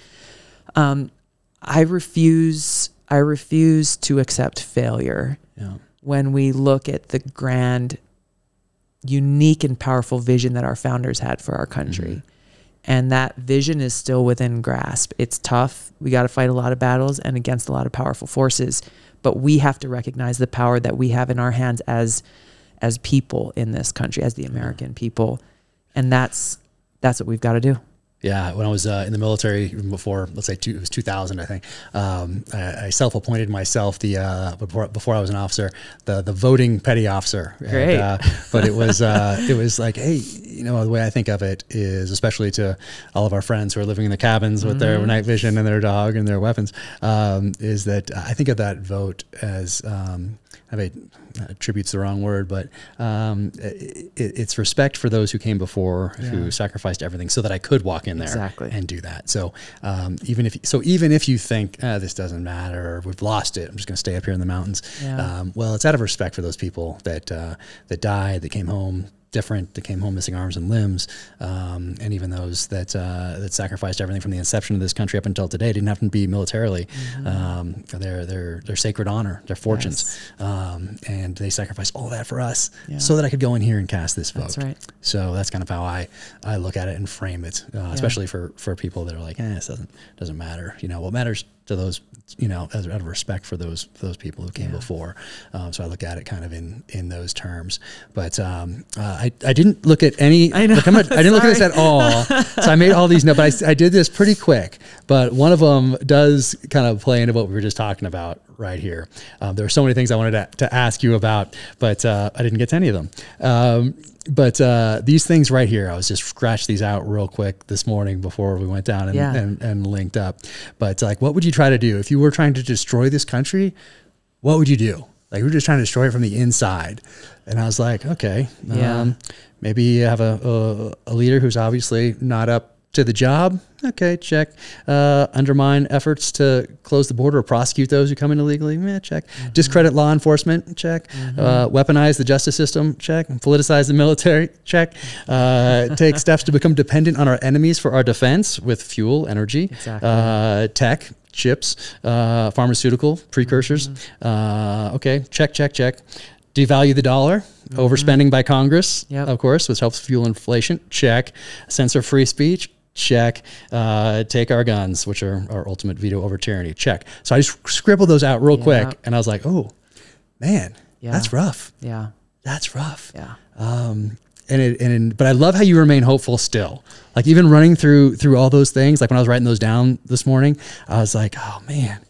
I refuse to accept failure when we look at the grand unique and powerful vision that our founders had for our country. And that vision is still within grasp. It's tough. We got to fight a lot of battles and against a lot of powerful forces, but we have to recognize the power that we have in our hands as people in this country, as the American people. And that's what we've got to do. Yeah, when I was in the military, even before, let's say it was 2000, I think, I self-appointed myself before I was an officer, the voting petty officer. Great. But it was like, hey, the way I think of it is, especially to all of our friends who are living in the cabins with their night vision and their dog and their weapons, is that I think of that vote as attribute's the wrong word, but it's respect for those who came before, who sacrificed everything so that I could walk in there and do that. So even if you think this doesn't matter, or we've lost it, I'm just going to stay up here in the mountains. Well, it's out of respect for those people that died, that came home different, that came home missing arms and limbs, and even those that sacrificed everything from the inception of this country up until today. Didn't have to be militarily. Their sacred honor, their fortunes, and they sacrificed all that for us so that I could go in here and cast this vote. That's right. So that's kind of how I look at it and frame it, especially for people that are like, this doesn't matter. What matters to those, out of respect for those people who came before. So I look at it kind of in those terms. But I didn't look at any. I know. I didn't look at this at all. So I made all these notes, but I did this pretty quick. But one of them does kind of play into what we were just talking about right here. There were so many things I wanted to ask you about, but I didn't get to any of them. But these things right here, I was just scratched these out real quick this morning before we went down and linked up. But like, what would you try to do if you were trying to destroy this country? What would you do? Like, we're just trying to destroy it from the inside. And I was like, okay, maybe you have a leader who's obviously not up to the job. Okay, check. Undermine efforts to close the border or prosecute those who come in illegally. Check. Discredit law enforcement. Check. Weaponize the justice system. Check. Politicize the military. Check. Take steps to become dependent on our enemies for our defense with fuel, energy, tech, chips, pharmaceutical precursors. Okay, check. Devalue the dollar. Overspending by Congress, of course, which helps fuel inflation. Check. Censor free speech. Check. Take our guns, which are our ultimate veto over tyranny. Check. So I just scribbled those out real quick, and I was like, oh, man, that's rough. Yeah. That's rough. Yeah. But I love how you remain hopeful still. Like, even running through all those things, like when I was writing those down this morning, I was like, oh man,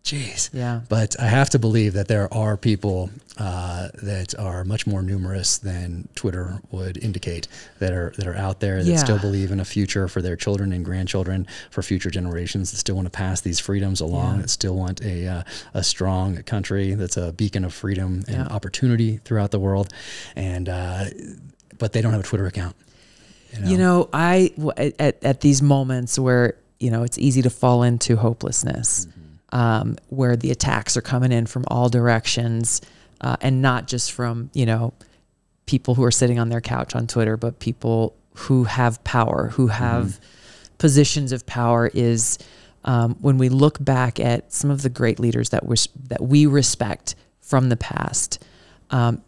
geez. Yeah. But I have to believe that there are people that are much more numerous than Twitter would indicate, that are out there that still believe in a future for their children and grandchildren, for future generations, that still want to pass these freedoms along, that still want a strong country that's a beacon of freedom and opportunity throughout the world. And but they don't have a Twitter account. At these moments where, it's easy to fall into hopelessness, where the attacks are coming in from all directions, and not just from, people who are sitting on their couch on Twitter, but people who have power, who have positions of power, is when we look back at some of the great leaders that we respect from the past,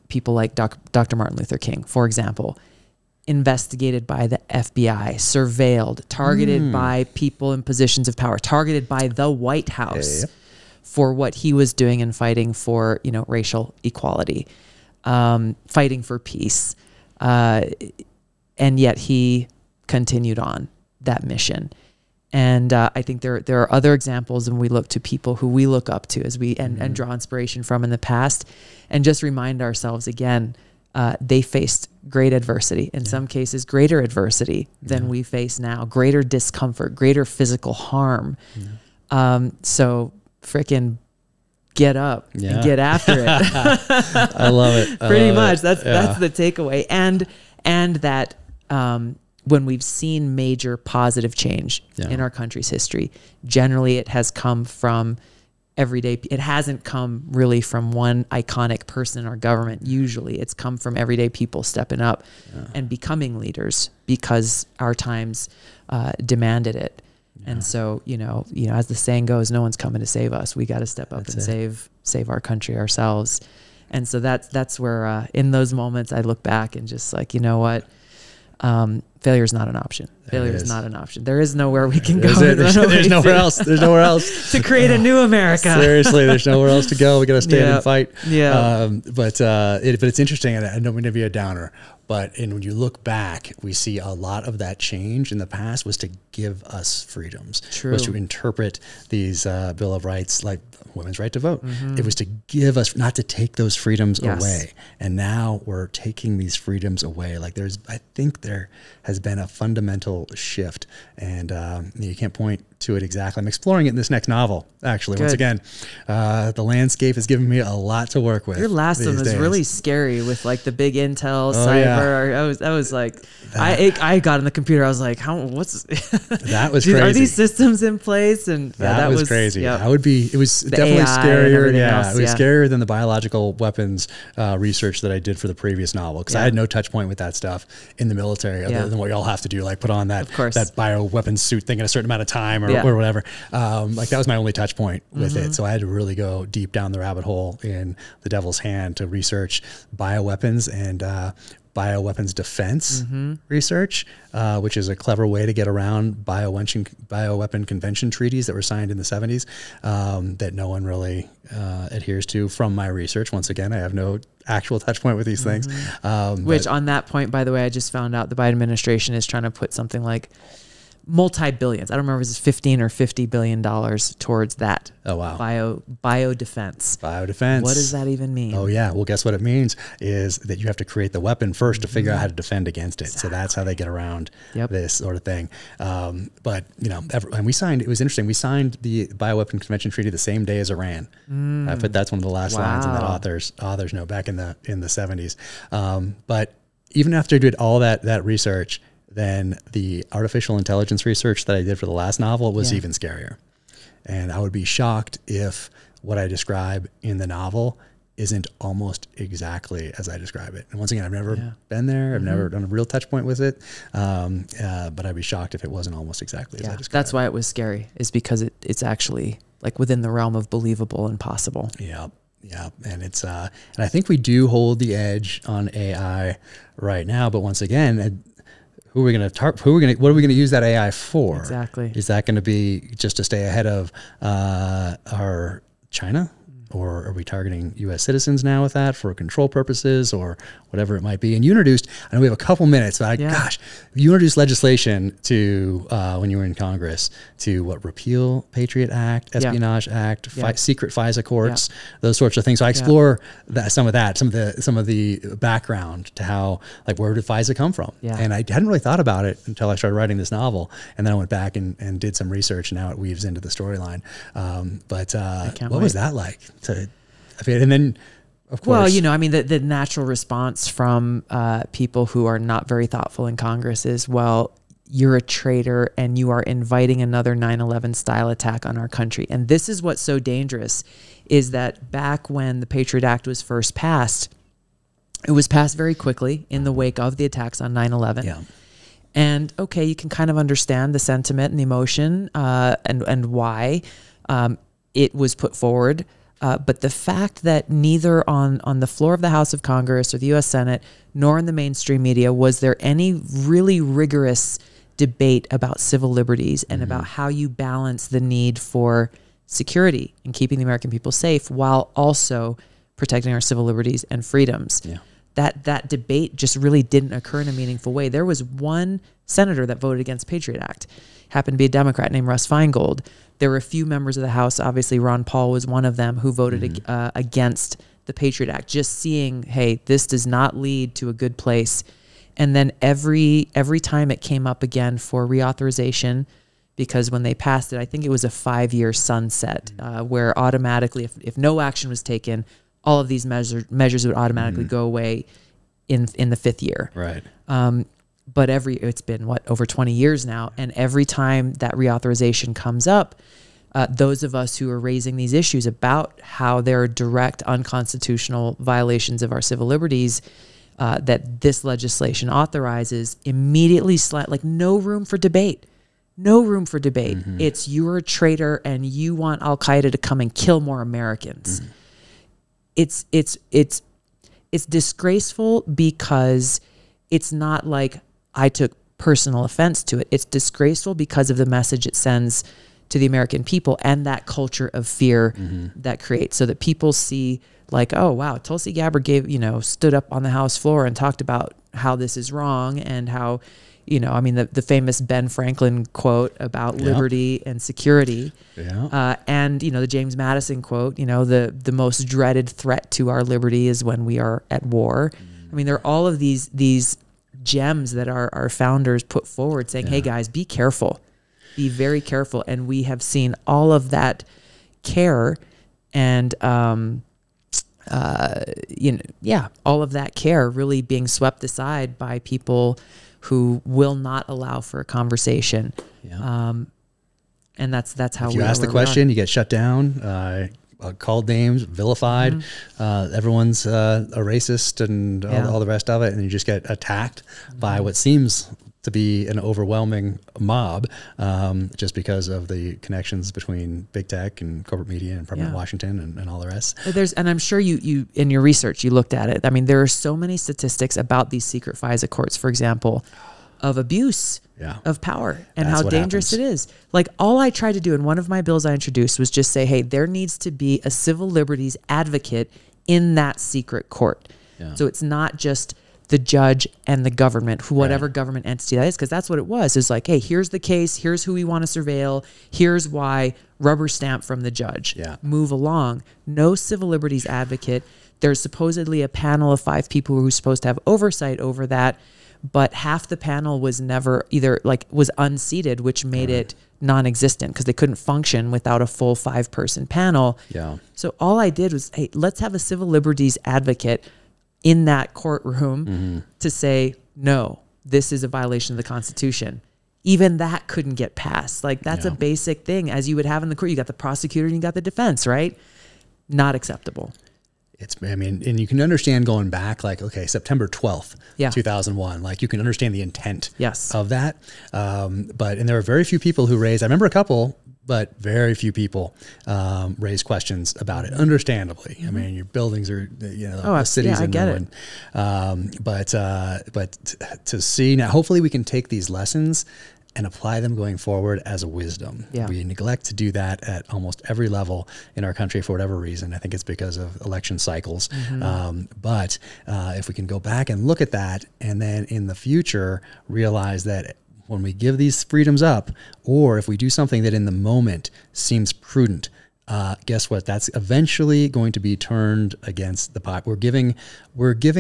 people like Dr. Martin Luther King, for example, investigated by the FBI, surveilled, targeted by people in positions of power, targeted by the White House for what he was doing and fighting for, racial equality, fighting for peace. And yet he continued on that mission. And I think there are other examples when we look to people who we look up to as and draw inspiration from in the past, and just remind ourselves again, they faced great adversity, in some cases greater adversity than we face now, greater discomfort, greater physical harm. So frickin' get up and get after it. I love it. Pretty much. That's the takeaway. And that when we've seen major positive change in our country's history, generally it has come from everyday. It hasn't come really from one iconic person in our government. Usually it's come from everyday people stepping up and becoming leaders because our times demanded it. And so, as the saying goes, no one's coming to save us. We got to step up and save our country ourselves. And so that's where in those moments I look back and just like, you know what? Failure is not an option. Failure is not an option. There is nowhere we can go. There's nowhere else. There's nowhere else to create a new America. Seriously, there's nowhere else to go. We got to stand and fight. Yeah. But it's interesting, and I don't mean to be a downer, but when you look back, we see a lot of that change in the past was to give us freedoms. True. Was to interpret these Bill of Rights like women's right to vote. It was to give us, not to take those freedoms away. And now we're taking these freedoms away. Like I think there has been a fundamental shift, and you can't point to it exactly. I'm exploring it in this next novel, actually. Good. Once again, the landscape has given me a lot to work with. Your last one was really scary with like the big intel, cyber. I was like, I got on the computer. I was like, that was crazy. Are these systems in place? And that was crazy. Yep. It was The definitely AI scarier. Else, it was scarier than the biological weapons research that I did for the previous novel, because I had no touch point with that stuff in the military other than what y'all have to do, like put on that bioweapons suit thing in a certain amount of time or whatever. Like that was my only touch point with it. So I had to really go deep down the rabbit hole in the devil's hand to research bioweapons and bioweapons defense research, which is a clever way to get around bioweapon convention treaties that were signed in the 70s that no one really adheres to from my research. Once again, I have no actual touch point with these things. Which on that point, by the way, I just found out the Biden administration is trying to put something like multi-billions. I don't remember if it's $15 or $50 billion towards that. Oh, wow. Biodefense. Biodefense. What does that even mean? Oh, yeah. Well, guess what it means is that you have to create the weapon first to figure out how to defend against it. Exactly. So that's how they get around this sort of thing. But, and we signed, it was interesting, we signed the Bioweapon Convention Treaty the same day as Iran. I put that's one of the last lines in that author's note back in the 70s. But even after I did all that research, then the artificial intelligence research that I did for the last novel was even scarier. And I would be shocked if what I describe in the novel isn't almost exactly as I describe it. And once again, I've never been there. I've never done a real touch point with it. But I'd be shocked if it wasn't almost exactly as I described it. That's why it was scary, is because it's actually like within the realm of believable and possible. Yeah. Yeah. And it's, and I think we do hold the edge on AI right now. But once again, what are we going to use that AI for? Exactly. Is that going to be just to stay ahead of our China? Or are we targeting U.S. citizens now with that for control purposes or whatever it might be? And you introduced, I know we have a couple minutes, but gosh, you introduced legislation to, when you were in Congress, to repeal Patriot Act, Espionage Act, secret FISA courts, those sorts of things. So I explore some of the background to how, like, where did FISA come from? And I hadn't really thought about it until I started writing this novel. And then I went back and did some research, and now it weaves into the storyline. But what was that like? And then, of course, well, I mean, the natural response from people who are not very thoughtful in Congress is, well, you're a traitor and you are inviting another 9/11 style attack on our country. And this is what's so dangerous, is that back when the Patriot Act was first passed, it was passed very quickly in the wake of the attacks on 9/11. Yeah. And okay, you can kind of understand the sentiment and the emotion and why it was put forward. But the fact that neither on the floor of the House of Congress or the U.S. Senate, nor in the mainstream media, was there any really rigorous debate about civil liberties and about how you balance the need for security and keeping the American people safe while also protecting our civil liberties and freedoms. Yeah. That debate just really didn't occur in a meaningful way. There was one senator that voted against Patriot Act, happened to be a Democrat named Russ Feingold. There were a few members of the House, obviously Ron Paul was one of them, who voted against the Patriot Act, just seeing, hey, this does not lead to a good place. And then every time it came up again for reauthorization, because when they passed it, I think it was a 5-year sunset, where automatically, if no action was taken, all of these measures would automatically go away in the 5th year. Right. But it's been over 20 years now, and every time that reauthorization comes up, those of us who are raising these issues about how there are direct unconstitutional violations of our civil liberties that this legislation authorizes, immediately like no room for debate. No room for debate. It's, you're a traitor and you want Al-Qaeda to come and kill more Americans. it's disgraceful because it's not like I took personal offense to it. It's disgraceful because of the message it sends to the American people and that culture of fear that creates, so that people see like, oh wow, Tulsi Gabbard stood up on the House floor and talked about how this is wrong and how, I mean, the famous Ben Franklin quote about liberty and security, and the James Madison quote, the most dreaded threat to our liberty is when we are at war. I mean, there are all of these gems that our founders put forward saying, hey guys, be careful, be very careful. And we have seen all of that care and, all of that care really being swept aside by people who will not allow for a conversation. And that's how you ask the question, you get shut down, called names, vilified. Everyone's a racist and all the rest of it. And you just get attacked by what seems to be an overwhelming mob, just because of the connections between big tech and corporate media and President Washington and all the rest. And I'm sure you in your research, you looked at it. I mean, there are so many statistics about these secret FISA courts, for example, of abuse of power and how dangerous it is. Like, all I tried to do in one of my bills I introduced was just say, hey, there needs to be a civil liberties advocate in that secret court. So it's not just the judge and the government, whatever government entity that is, because that's what it was. It's like, hey, here's the case, here's who we want to surveil, here's why, rubber stamp from the judge. Move along. No civil liberties advocate. There's supposedly a panel of 5 people who are supposed to have oversight over that, but half the panel was never was unseated, which made it non-existent because they couldn't function without a full 5-person panel. So all I did was, hey, let's have a civil liberties advocate in that courtroom to say, no, this is a violation of the Constitution. Even that couldn't get passed. Like, that's a basic thing, as you would have in the court. You got the prosecutor and you got the defense, right? Not acceptable. I mean, and you can understand going back, like, okay, September 12th, 2001, like, you can understand the intent of that. And there were very few people who raised, I remember a couple, but very few people raised questions about it, understandably. I mean, your buildings are, the cities. I get it. But to see now, hopefully we can take these lessons and apply them going forward as a wisdom. We neglect to do that at almost every level in our country for whatever reason. I think it's because of election cycles. But if we can go back and look at that, and then in the future realize that when we give these freedoms up, or if we do something that in the moment seems prudent, guess what? That's eventually going to be turned against the pot. We're giving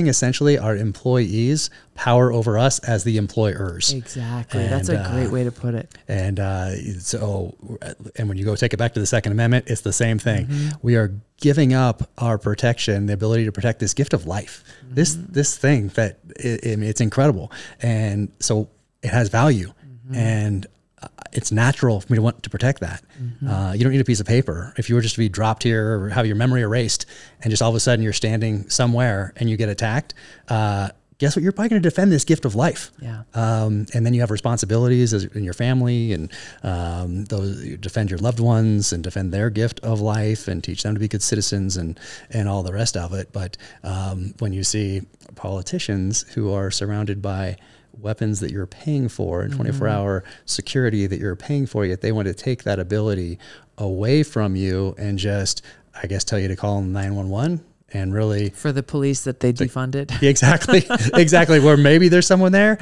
essentially our employees power over us as the employers. Exactly. And that's a great way to put it. And when you go take it back to the Second Amendment, it's the same thing. We are giving up our protection, the ability to protect this gift of life. This thing that it's incredible, and so it has value, and it's natural for me to want to protect that. You don't need a piece of paper. If you were just to be dropped here or have your memory erased and just all of a sudden you're standing somewhere and you get attacked, guess what? You're probably going to defend this gift of life. And then you have responsibilities in your family, and you defend your loved ones and defend their gift of life and teach them to be good citizens and all the rest of it. But when you see politicians who are surrounded by weapons that you're paying for and 24-hour security that you're paying for, yet they want to take that ability away from you and just, I guess, tell you to call 911 and really... For the police that they defunded. Exactly. Exactly. Where maybe there's someone there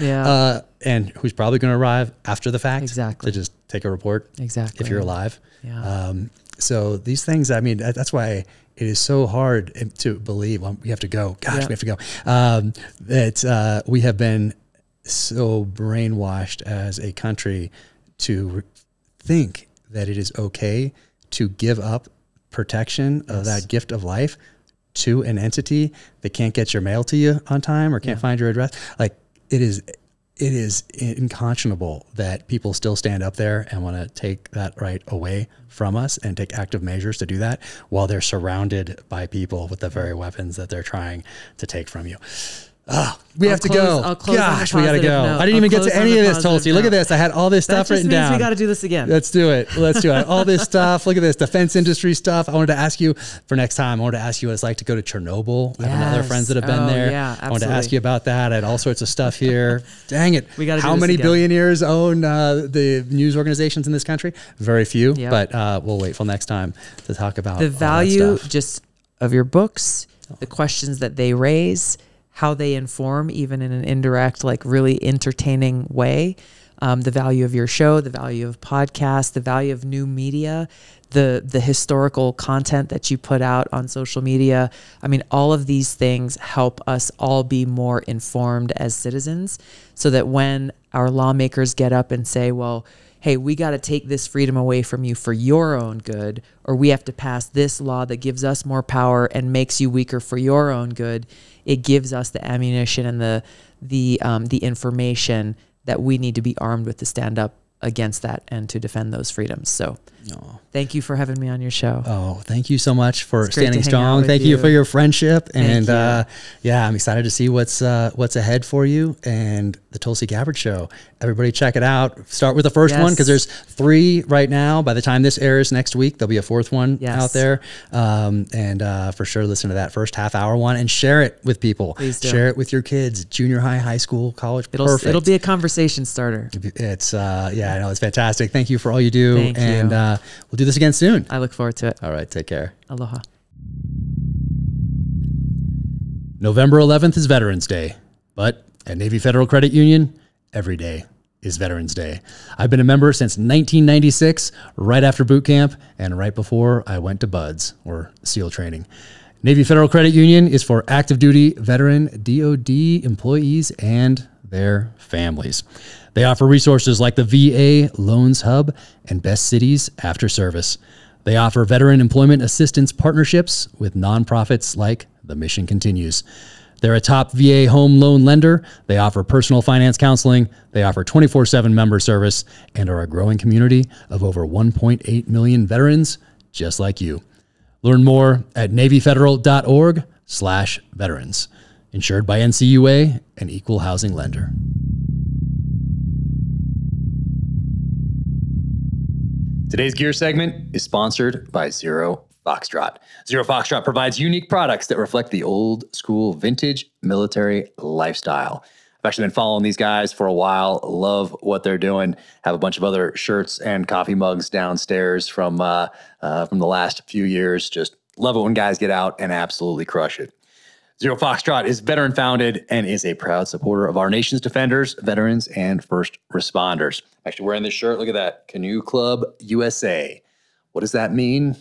and who's probably going to arrive after the fact to just take a report if you're alive. So these things, I mean, that's why it is so hard to believe. We have to go. Gosh, we have to go. That we have been so brainwashed as a country to think that it is okay to give up protection of that gift of life to an entity that can't get your mail to you on time or can't find your address. Like, it is unconscionable that people still stand up there and want to take that right away from us and take active measures to do that while they're surrounded by people with the very weapons that they're trying to take from you. We have to go. Gosh, we got to go. I didn't even get to any of this, Tulsi. Look at this. I had all this stuff written down. We got to do this again. Let's do it. Let's do it. All this stuff. Look at this defense industry stuff. I wanted to ask you for next time. I wanted to ask you what it's like to go to Chernobyl. I have other friends that have been there. Yeah, I wanted to ask you about that. I had all sorts of stuff here. Dang it. We got to do How this many again. billionaires own the news organizations in this country? Very few, but we'll wait till next time to talk about the value stuff. just of your books, the questions that they raise, how they inform, even in an indirect, like really entertaining way, the value of your show, the value of podcasts, the value of new media, the historical content that you put out on social media. I mean, all of these things help us all be more informed as citizens, so that when our lawmakers get up and say, well, hey, we got to take this freedom away from you for your own good, or we have to pass this law that gives us more power and makes you weaker for your own good, it gives us the ammunition and the information that we need to be armed with to stand up against that and to defend those freedoms. So thank you for having me on your show. Oh, thank you so much for standing to hang out strong. with Thank you for your friendship. And you. I'm excited to see what's ahead for you and the Tulsi Gabbard Show. Everybody check it out. Start with the first one, because there's 3 right now. By the time this airs next week, there'll be a 4th one out there. For sure, listen to that first half-hour one and share it with people. Please do. Share it with your kids, junior high, high school, college. It'll be a conversation starter. It's I know it's fantastic. Thank you for all you do. Thank you. We'll do this again soon. I look forward to it. All right, take care. Aloha. November 11th is Veterans Day, but at Navy Federal Credit Union, every day is Veterans Day. I've been a member since 1996, right after boot camp and right before I went to BUDS, or SEAL training. Navy Federal Credit Union is for active duty veteran DOD employees and their families. They offer resources like the VA Loans Hub and Best Cities After Service. They offer veteran employment assistance partnerships with nonprofits like The Mission Continues. They're a top VA home loan lender. They offer personal finance counseling. They offer 24/7 member service and are a growing community of over 1.8 million veterans just like you. Learn more at NavyFederal.org/veterans. Insured by NCUA, an equal housing lender. Today's gear segment is sponsored by Zero Foxtrot. Zero Foxtrot provides unique products that reflect the old school vintage military lifestyle. I've actually been following these guys for a while. Love what they're doing. Have a bunch of other shirts and coffee mugs downstairs from the last few years. Just love it when guys get out and absolutely crush it. Zero Foxtrot is veteran founded and is a proud supporter of our nation's defenders, veterans, and first responders. Actually wearing this shirt, look at that, Canoe Club USA. What does that mean?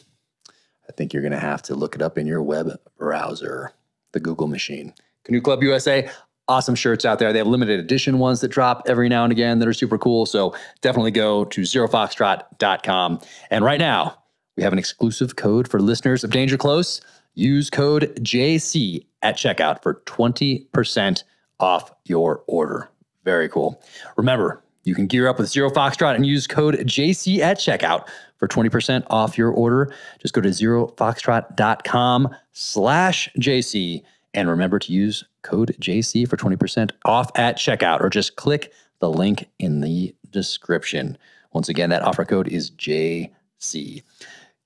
I think you're gonna have to look it up in your web browser, the Google machine. Canoe Club USA, awesome shirts out there. They have limited edition ones that drop every now and again that are super cool. So definitely go to zerofoxtrot.com. And right now, we have an exclusive code for listeners of Danger Close. Use code JC at checkout for 20% off your order. Very cool. Remember, you can gear up with Zero Foxtrot and use code JC at checkout for 20% off your order. Just go to zerofoxtrot.com/JC and remember to use code JC for 20% off at checkout, or just click the link in the description. Once again, that offer code is JC.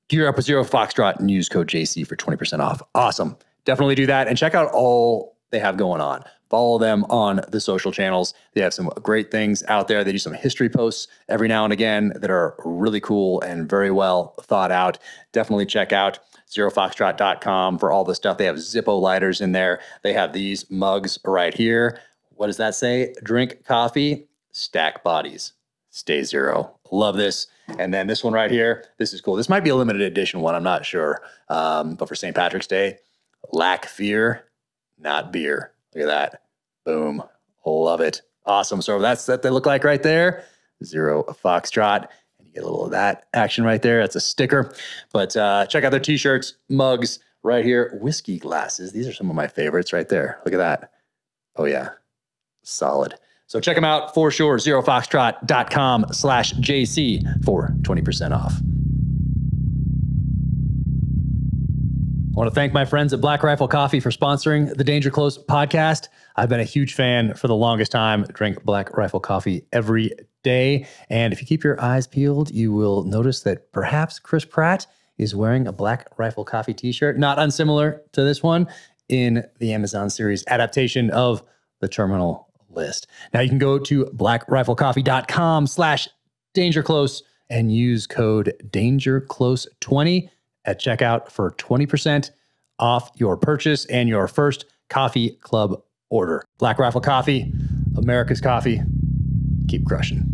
Gear up with Zero Foxtrot and use code JC for 20% off. Awesome. Definitely do that and check out all they have going on. Follow them on the social channels. They have some great things out there. They do some history posts every now and again that are really cool and very well thought out. Definitely check out zerofoxtrot.com for all the stuff. They have Zippo lighters in there. They have these mugs right here. What does that say? Drink coffee, stack bodies, stay zero. Love this. And then this one right here, this is cool. This might be a limited edition one, I'm not sure. But for St. Patrick's Day, lack fear, not beer. Look at that. Boom. Love it. Awesome. So that's what they look like right there. Zero Foxtrot. And you get a little of that action right there. That's a sticker. But check out their t-shirts, mugs right here. Whiskey glasses. These are some of my favorites right there. Look at that. Oh, yeah. Solid. So check them out for sure. zerofoxtrot.com/JC for 20% off. I want to thank my friends at Black Rifle Coffee for sponsoring the Danger Close podcast. I've been a huge fan for the longest time. Drink Black Rifle Coffee every day. And if you keep your eyes peeled, you will notice that perhaps Chris Pratt is wearing a Black Rifle Coffee t-shirt, not unsimilar to this one, in the Amazon series adaptation of The Terminal List. Now you can go to blackriflecoffee.com/dangerclose and use code DangerClose20 at checkout for 20% off your purchase and your first coffee club order. Black Rifle Coffee, America's coffee. Keep crushing.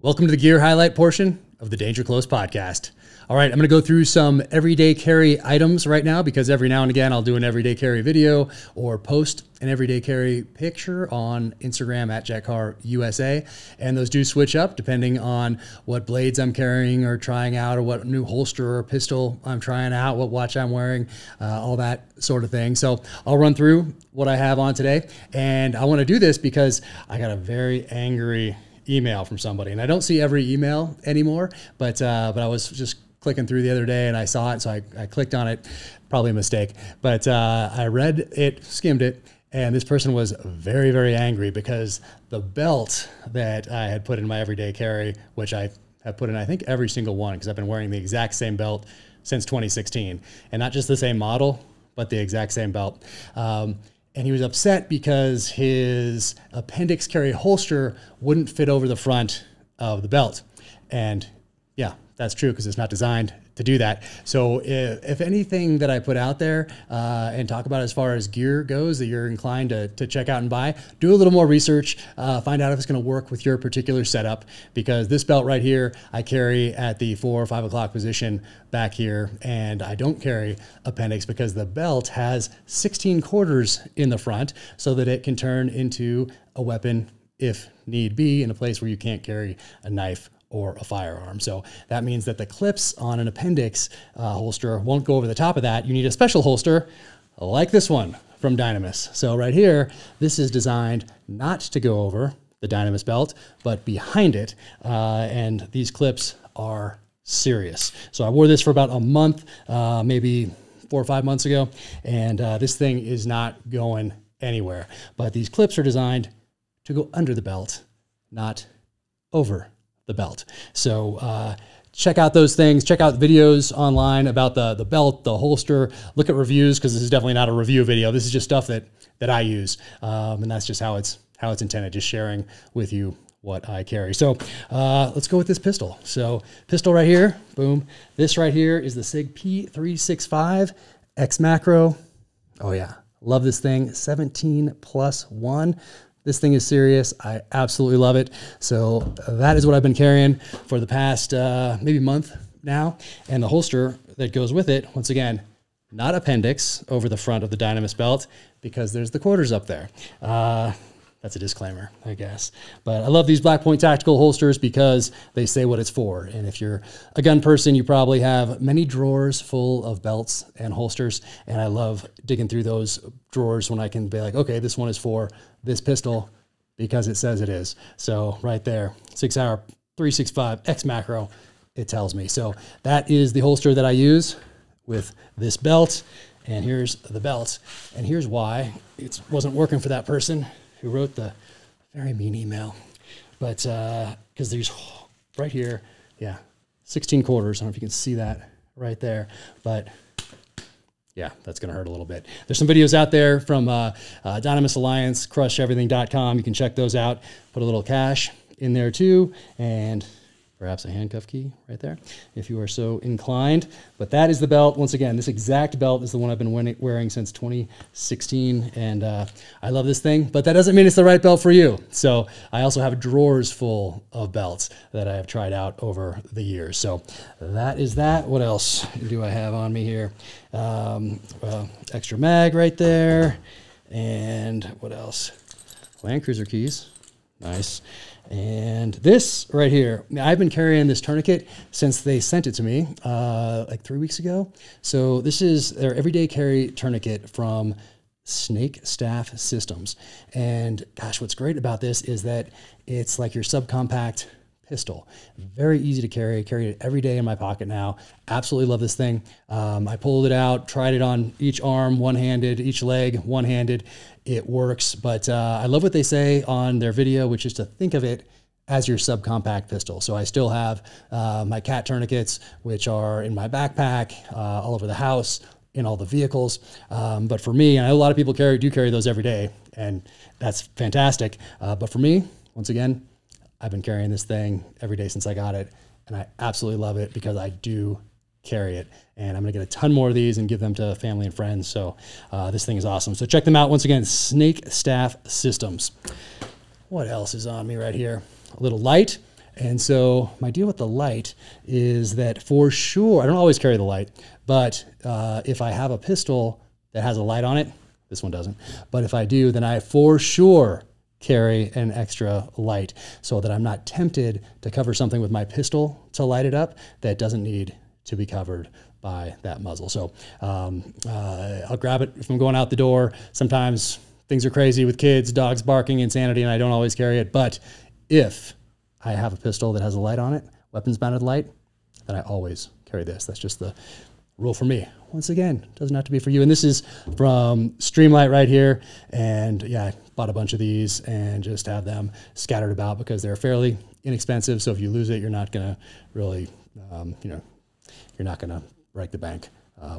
Welcome to the gear highlight portion of the Danger Close podcast. All right, I'm going to go through some everyday carry items right now because every now and again I'll do an everyday carry video or post an everyday carry picture on Instagram at Jack Carr USA. And those do switch up depending on what blades I'm carrying or trying out, or what new holster or pistol I'm trying out, what watch I'm wearing, all that sort of thing. So I'll run through what I have on today. And I want to do this because I got a very angry email from somebody, and I don't see every email anymore, but I was just clicking through the other day and I saw it, so I clicked on it. Probably a mistake, but I read it, skimmed it, and this person was very, very angry because the belt that I had put in my everyday carry, which I have put in, I think, every single one, because I've been wearing the exact same belt since 2016, and not just the same model, but the exact same belt. And he was upset because his appendix carry holster wouldn't fit over the front of the belt. And yeah, that's true, because it's not designed to do that. So if anything that I put out there and talk about as far as gear goes that you're inclined to check out and buy, do a little more research, find out if it's going to work with your particular setup, because this belt right here, I carry at the 4 or 5 o'clock position back here, and I don't carry appendix because the belt has 16 quarters in the front so that it can turn into a weapon if need be in a place where you can't carry a knife or a firearm. So that means that the clips on an appendix holster won't go over the top of that. You need a special holster like this one from Dynamis. So right here, this is designed not to go over the Dynamis belt, but behind it. And these clips are serious. So I wore this for about a month, maybe 4 or 5 months ago, and this thing is not going anywhere. But these clips are designed to go under the belt, not over the belt. So check out those things. Check out videos online about the belt, the holster. Look at reviews, because this is definitely not a review video. This is just stuff that I use, and that's just how it's intended. Just sharing with you what I carry. So let's go with this pistol. So pistol right here, boom. This right here is the SIG P365 X Macro. Oh yeah, love this thing. 17+1. This thing is serious. I absolutely love it. So that is what I've been carrying for the past maybe month now. And the holster that goes with it, once again, not appendix over the front of the Dynamis belt, because there's the quarters up there. That's a disclaimer, I guess. But I love these Black Point Tactical holsters because they say what it's for. And if you're a gun person, you probably have many drawers full of belts and holsters. And I love digging through those drawers when I can be like, okay, this one is for this pistol because it says it is. So right there, 6-hour 365 X Macro, it tells me. So that is the holster that I use with this belt. And here's the belt. And here's why it wasn't working for that person who wrote the very mean email. But because there's right here, yeah, 16 quarters. I don't know if you can see that right there, but yeah, that's gonna hurt a little bit. There's some videos out there from Dynamis Alliance, crusheverything.com. You can check those out. Put a little cash in there too, and perhaps a handcuff key right there, if you are so inclined. But that is the belt. Once again, this exact belt is the one I've been wearing since 2016, and I love this thing, but that doesn't mean it's the right belt for you. So I also have drawers full of belts that I have tried out over the years. So that is that. What else do I have on me here? Extra mag right there. And what else? Land Cruiser keys. Nice. And this right here, I've been carrying this tourniquet since they sent it to me like 3 weeks ago. So this is their everyday carry tourniquet from Snake Staff Systems. And gosh, what's great about this is that it's like your subcompact pistol. Very easy to carry. I carry it every day in my pocket now. Absolutely love this thing. I pulled it out, tried it on each arm, one-handed, each leg, one-handed. It works, but I love what they say on their video, which is to think of it as your subcompact pistol. So I still have my cat tourniquets, which are in my backpack, all over the house, in all the vehicles. But for me, I know a lot of people do carry those every day, and that's fantastic. But for me, once again, I've been carrying this thing every day since I got it, and I absolutely love it because I do carry it. And I'm gonna get a ton more of these and give them to family and friends. So this thing is awesome. So check them out. Once again, Snake Staff Systems. What else is on me right here? A little light. And so my deal with the light is that for sure, I don't always carry the light, but if I have a pistol that has a light on it, this one doesn't, but if I do, then I for sure carry an extra light so that I'm not tempted to cover something with my pistol to light it up that doesn't need to be covered by that muzzle. So I'll grab it if I'm going out the door. Sometimes things are crazy with kids, dogs barking, insanity, and I don't always carry it. But if I have a pistol that has a light on it, weapons mounted light, then I always carry this. That's just the rule for me. Once again, doesn't have to be for you. And this is from Streamlight right here. And yeah, I bought a bunch of these and just have them scattered about because they're fairly inexpensive. So if you lose it, you're not going to really, you're not going to break the bank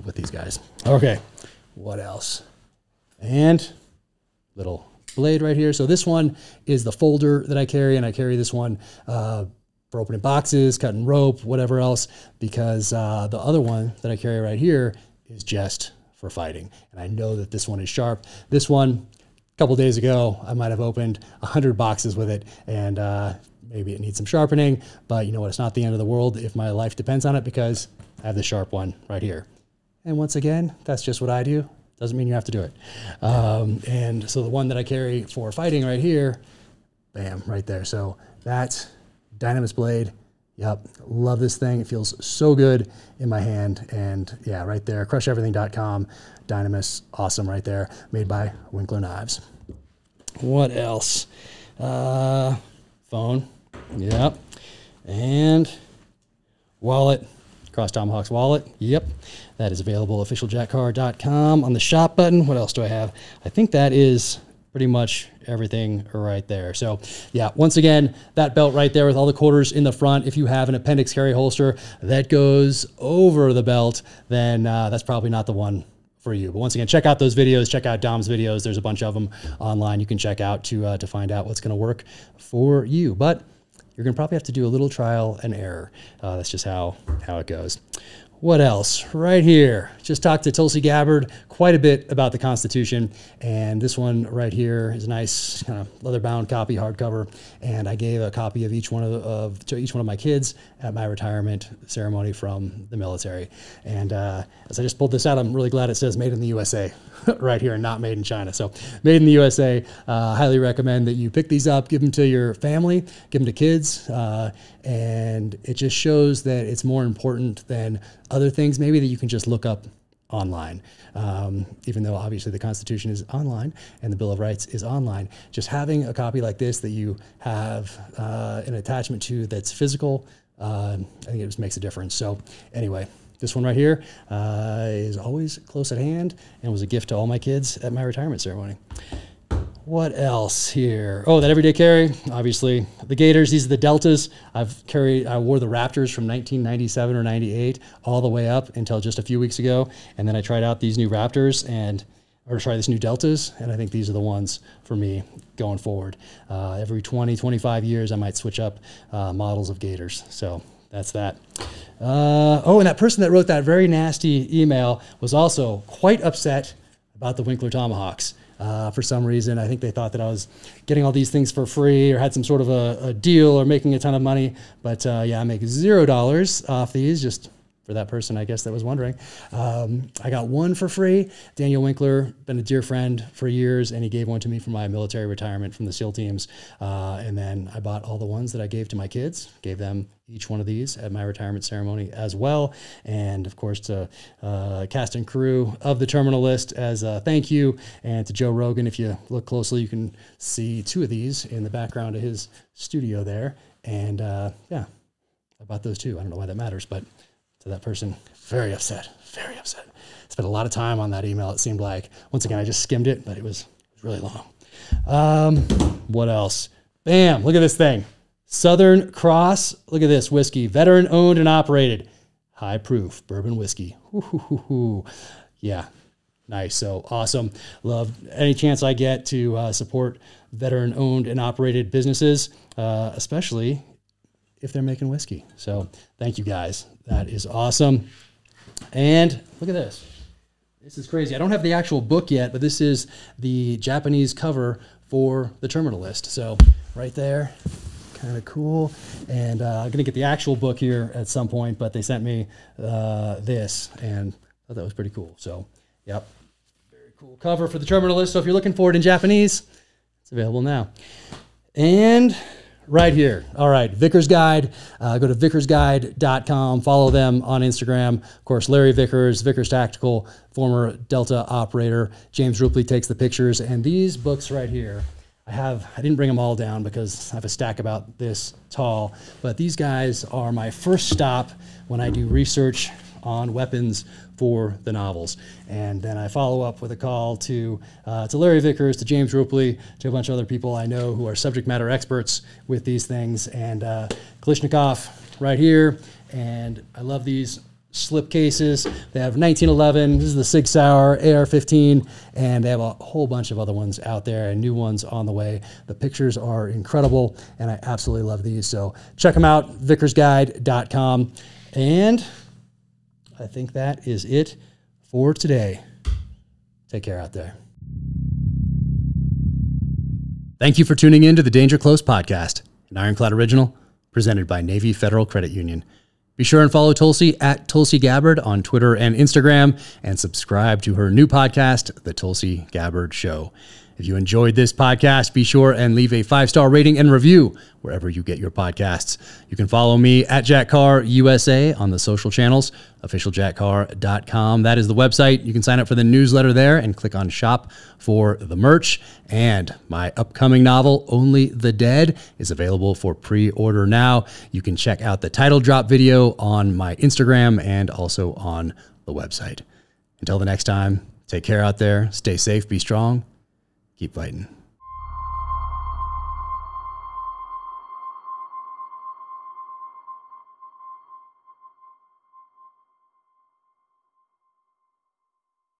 with these guys. Okay, what else? And little blade right here. So this one is the folder that I carry, and I carry this one for opening boxes, cutting rope, whatever else, because the other one that I carry right here is just for fighting. And I know that this one is sharp. This one, a couple days ago, I might have opened 100 boxes with it, and maybe it needs some sharpening, but you know what? It's not the end of the world if my life depends on it because I have the sharp one right here. And once again, that's just what I do. Doesn't mean you have to do it. And so the one that I carry for fighting right here, bam, right there. So that's Dynamis blade. Yep, love this thing. It feels so good in my hand. And yeah, right there, crusheverything.com, Dynamis, awesome right there, made by Winkler Knives. What else? Phone, yep. And wallet. Cross Tomahawk's wallet. Yep. That is available at officialjackcarr.com on the shop button. What else do I have? I think that is pretty much everything right there. So yeah, once again, that belt right there with all the quarters in the front. If you have an appendix carry holster that goes over the belt, then that's probably not the one for you. But once again, check out those videos, check out Dom's videos. There's a bunch of them online you can check out to find out what's going to work for you. But you're going to probably have to do a little trial and error. That's just how it goes. What else? Right here, just talked to Tulsi Gabbard quite a bit about the Constitution, and this one right here is a nice kind of leather-bound copy, hardcover, and I gave a copy of each one to each one of my kids at my retirement ceremony from the military. And as I just pulled this out, I'm really glad it says "Made in the USA" right here and not "Made in China." So, "Made in the USA." Highly recommend that you pick these up, give them to your family, give them to kids, and it just shows that it's more important than other things maybe that you can just look up online. Even though obviously the Constitution is online and the Bill of Rights is online, just having a copy like this that you have an attachment to that's physical, I think it just makes a difference. So anyway, this one right here is always close at hand and was a gift to all my kids at my retirement ceremony. What else here? Oh, that everyday carry, obviously. The Gators, these are the Deltas. I wore the Raptors from 1997 or 98 all the way up until just a few weeks ago. And then I tried out these new Raptors or try these new Deltas. And I think these are the ones for me going forward. Every 20, 25 years, I might switch up models of Gators. So that's that. Oh, and that person that wrote that very nasty email was also quite upset about the Winkler Tomahawks. For some reason, I think they thought that I was getting all these things for free or had some sort of a deal or making a ton of money. But yeah, I make $0 off these, just for that person, I guess, that was wondering. I got one for free. Daniel Winkler, been a dear friend for years, and he gave one to me for my military retirement from the SEAL teams. And then I bought all the ones that I gave to my kids, gave them each one of these at my retirement ceremony as well. And of course to cast and crew of the Terminal List as a thank you. And to Joe Rogan, if you look closely, you can see two of these in the background of his studio there. And yeah, I bought those too. I don't know why that matters, but to that person, very upset, very upset. Spent a lot of time on that email, it seemed like. Once again, I just skimmed it, but it was really long. What else? Bam, look at this thing. Southern Cross, look at this whiskey. Veteran owned and operated. High proof bourbon whiskey. Yeah, nice. So awesome. Love any chance I get to support veteran owned and operated businesses, especially if they're making whiskey. So thank you guys. That is awesome. And look at this. This is crazy. I don't have the actual book yet, but this is the Japanese cover for the Terminal List. So right there, kind of cool. And I'm going to get the actual book here at some point, but they sent me this, and I thought that was pretty cool. So, yep, very cool cover for the Terminal List. So if you're looking for it in Japanese, it's available now. And right here. All right, Vickers Guide. Go to vickersguide.com. Follow them on Instagram. Of course, Larry Vickers, Vickers Tactical, former Delta operator. James Rupley takes the pictures. And these books right here, I didn't bring them all down because I have a stack about this tall, but these guys are my first stop when I do research on weapons for the novels. And then I follow up with a call to Larry Vickers, to James Rupley, to a bunch of other people I know who are subject matter experts with these things. And Kalashnikov right here. And I love these slip cases. They have 1911. This is the Sig Sauer AR-15, and they have a whole bunch of other ones out there and new ones on the way. The pictures are incredible, and I absolutely love these. So check them out, vickersguide.com. And I think that is it for today. Take care out there. Thank you for tuning in to the Danger Close podcast, an Ironclad original presented by Navy Federal Credit Union. Be sure and follow Tulsi at Tulsi Gabbard on Twitter and Instagram, and subscribe to her new podcast, The Tulsi Gabbard Show. If you enjoyed this podcast, be sure and leave a 5-star rating and review wherever you get your podcasts. You can follow me at Jack Carr USA on the social channels, officialjackcarr.com. That is the website. You can sign up for the newsletter there and click on shop for the merch. And my upcoming novel, Only the Dead, is available for pre-order now. You can check out the title drop video on my Instagram and also on the website. Until the next time, take care out there, stay safe, be strong, keep fighting.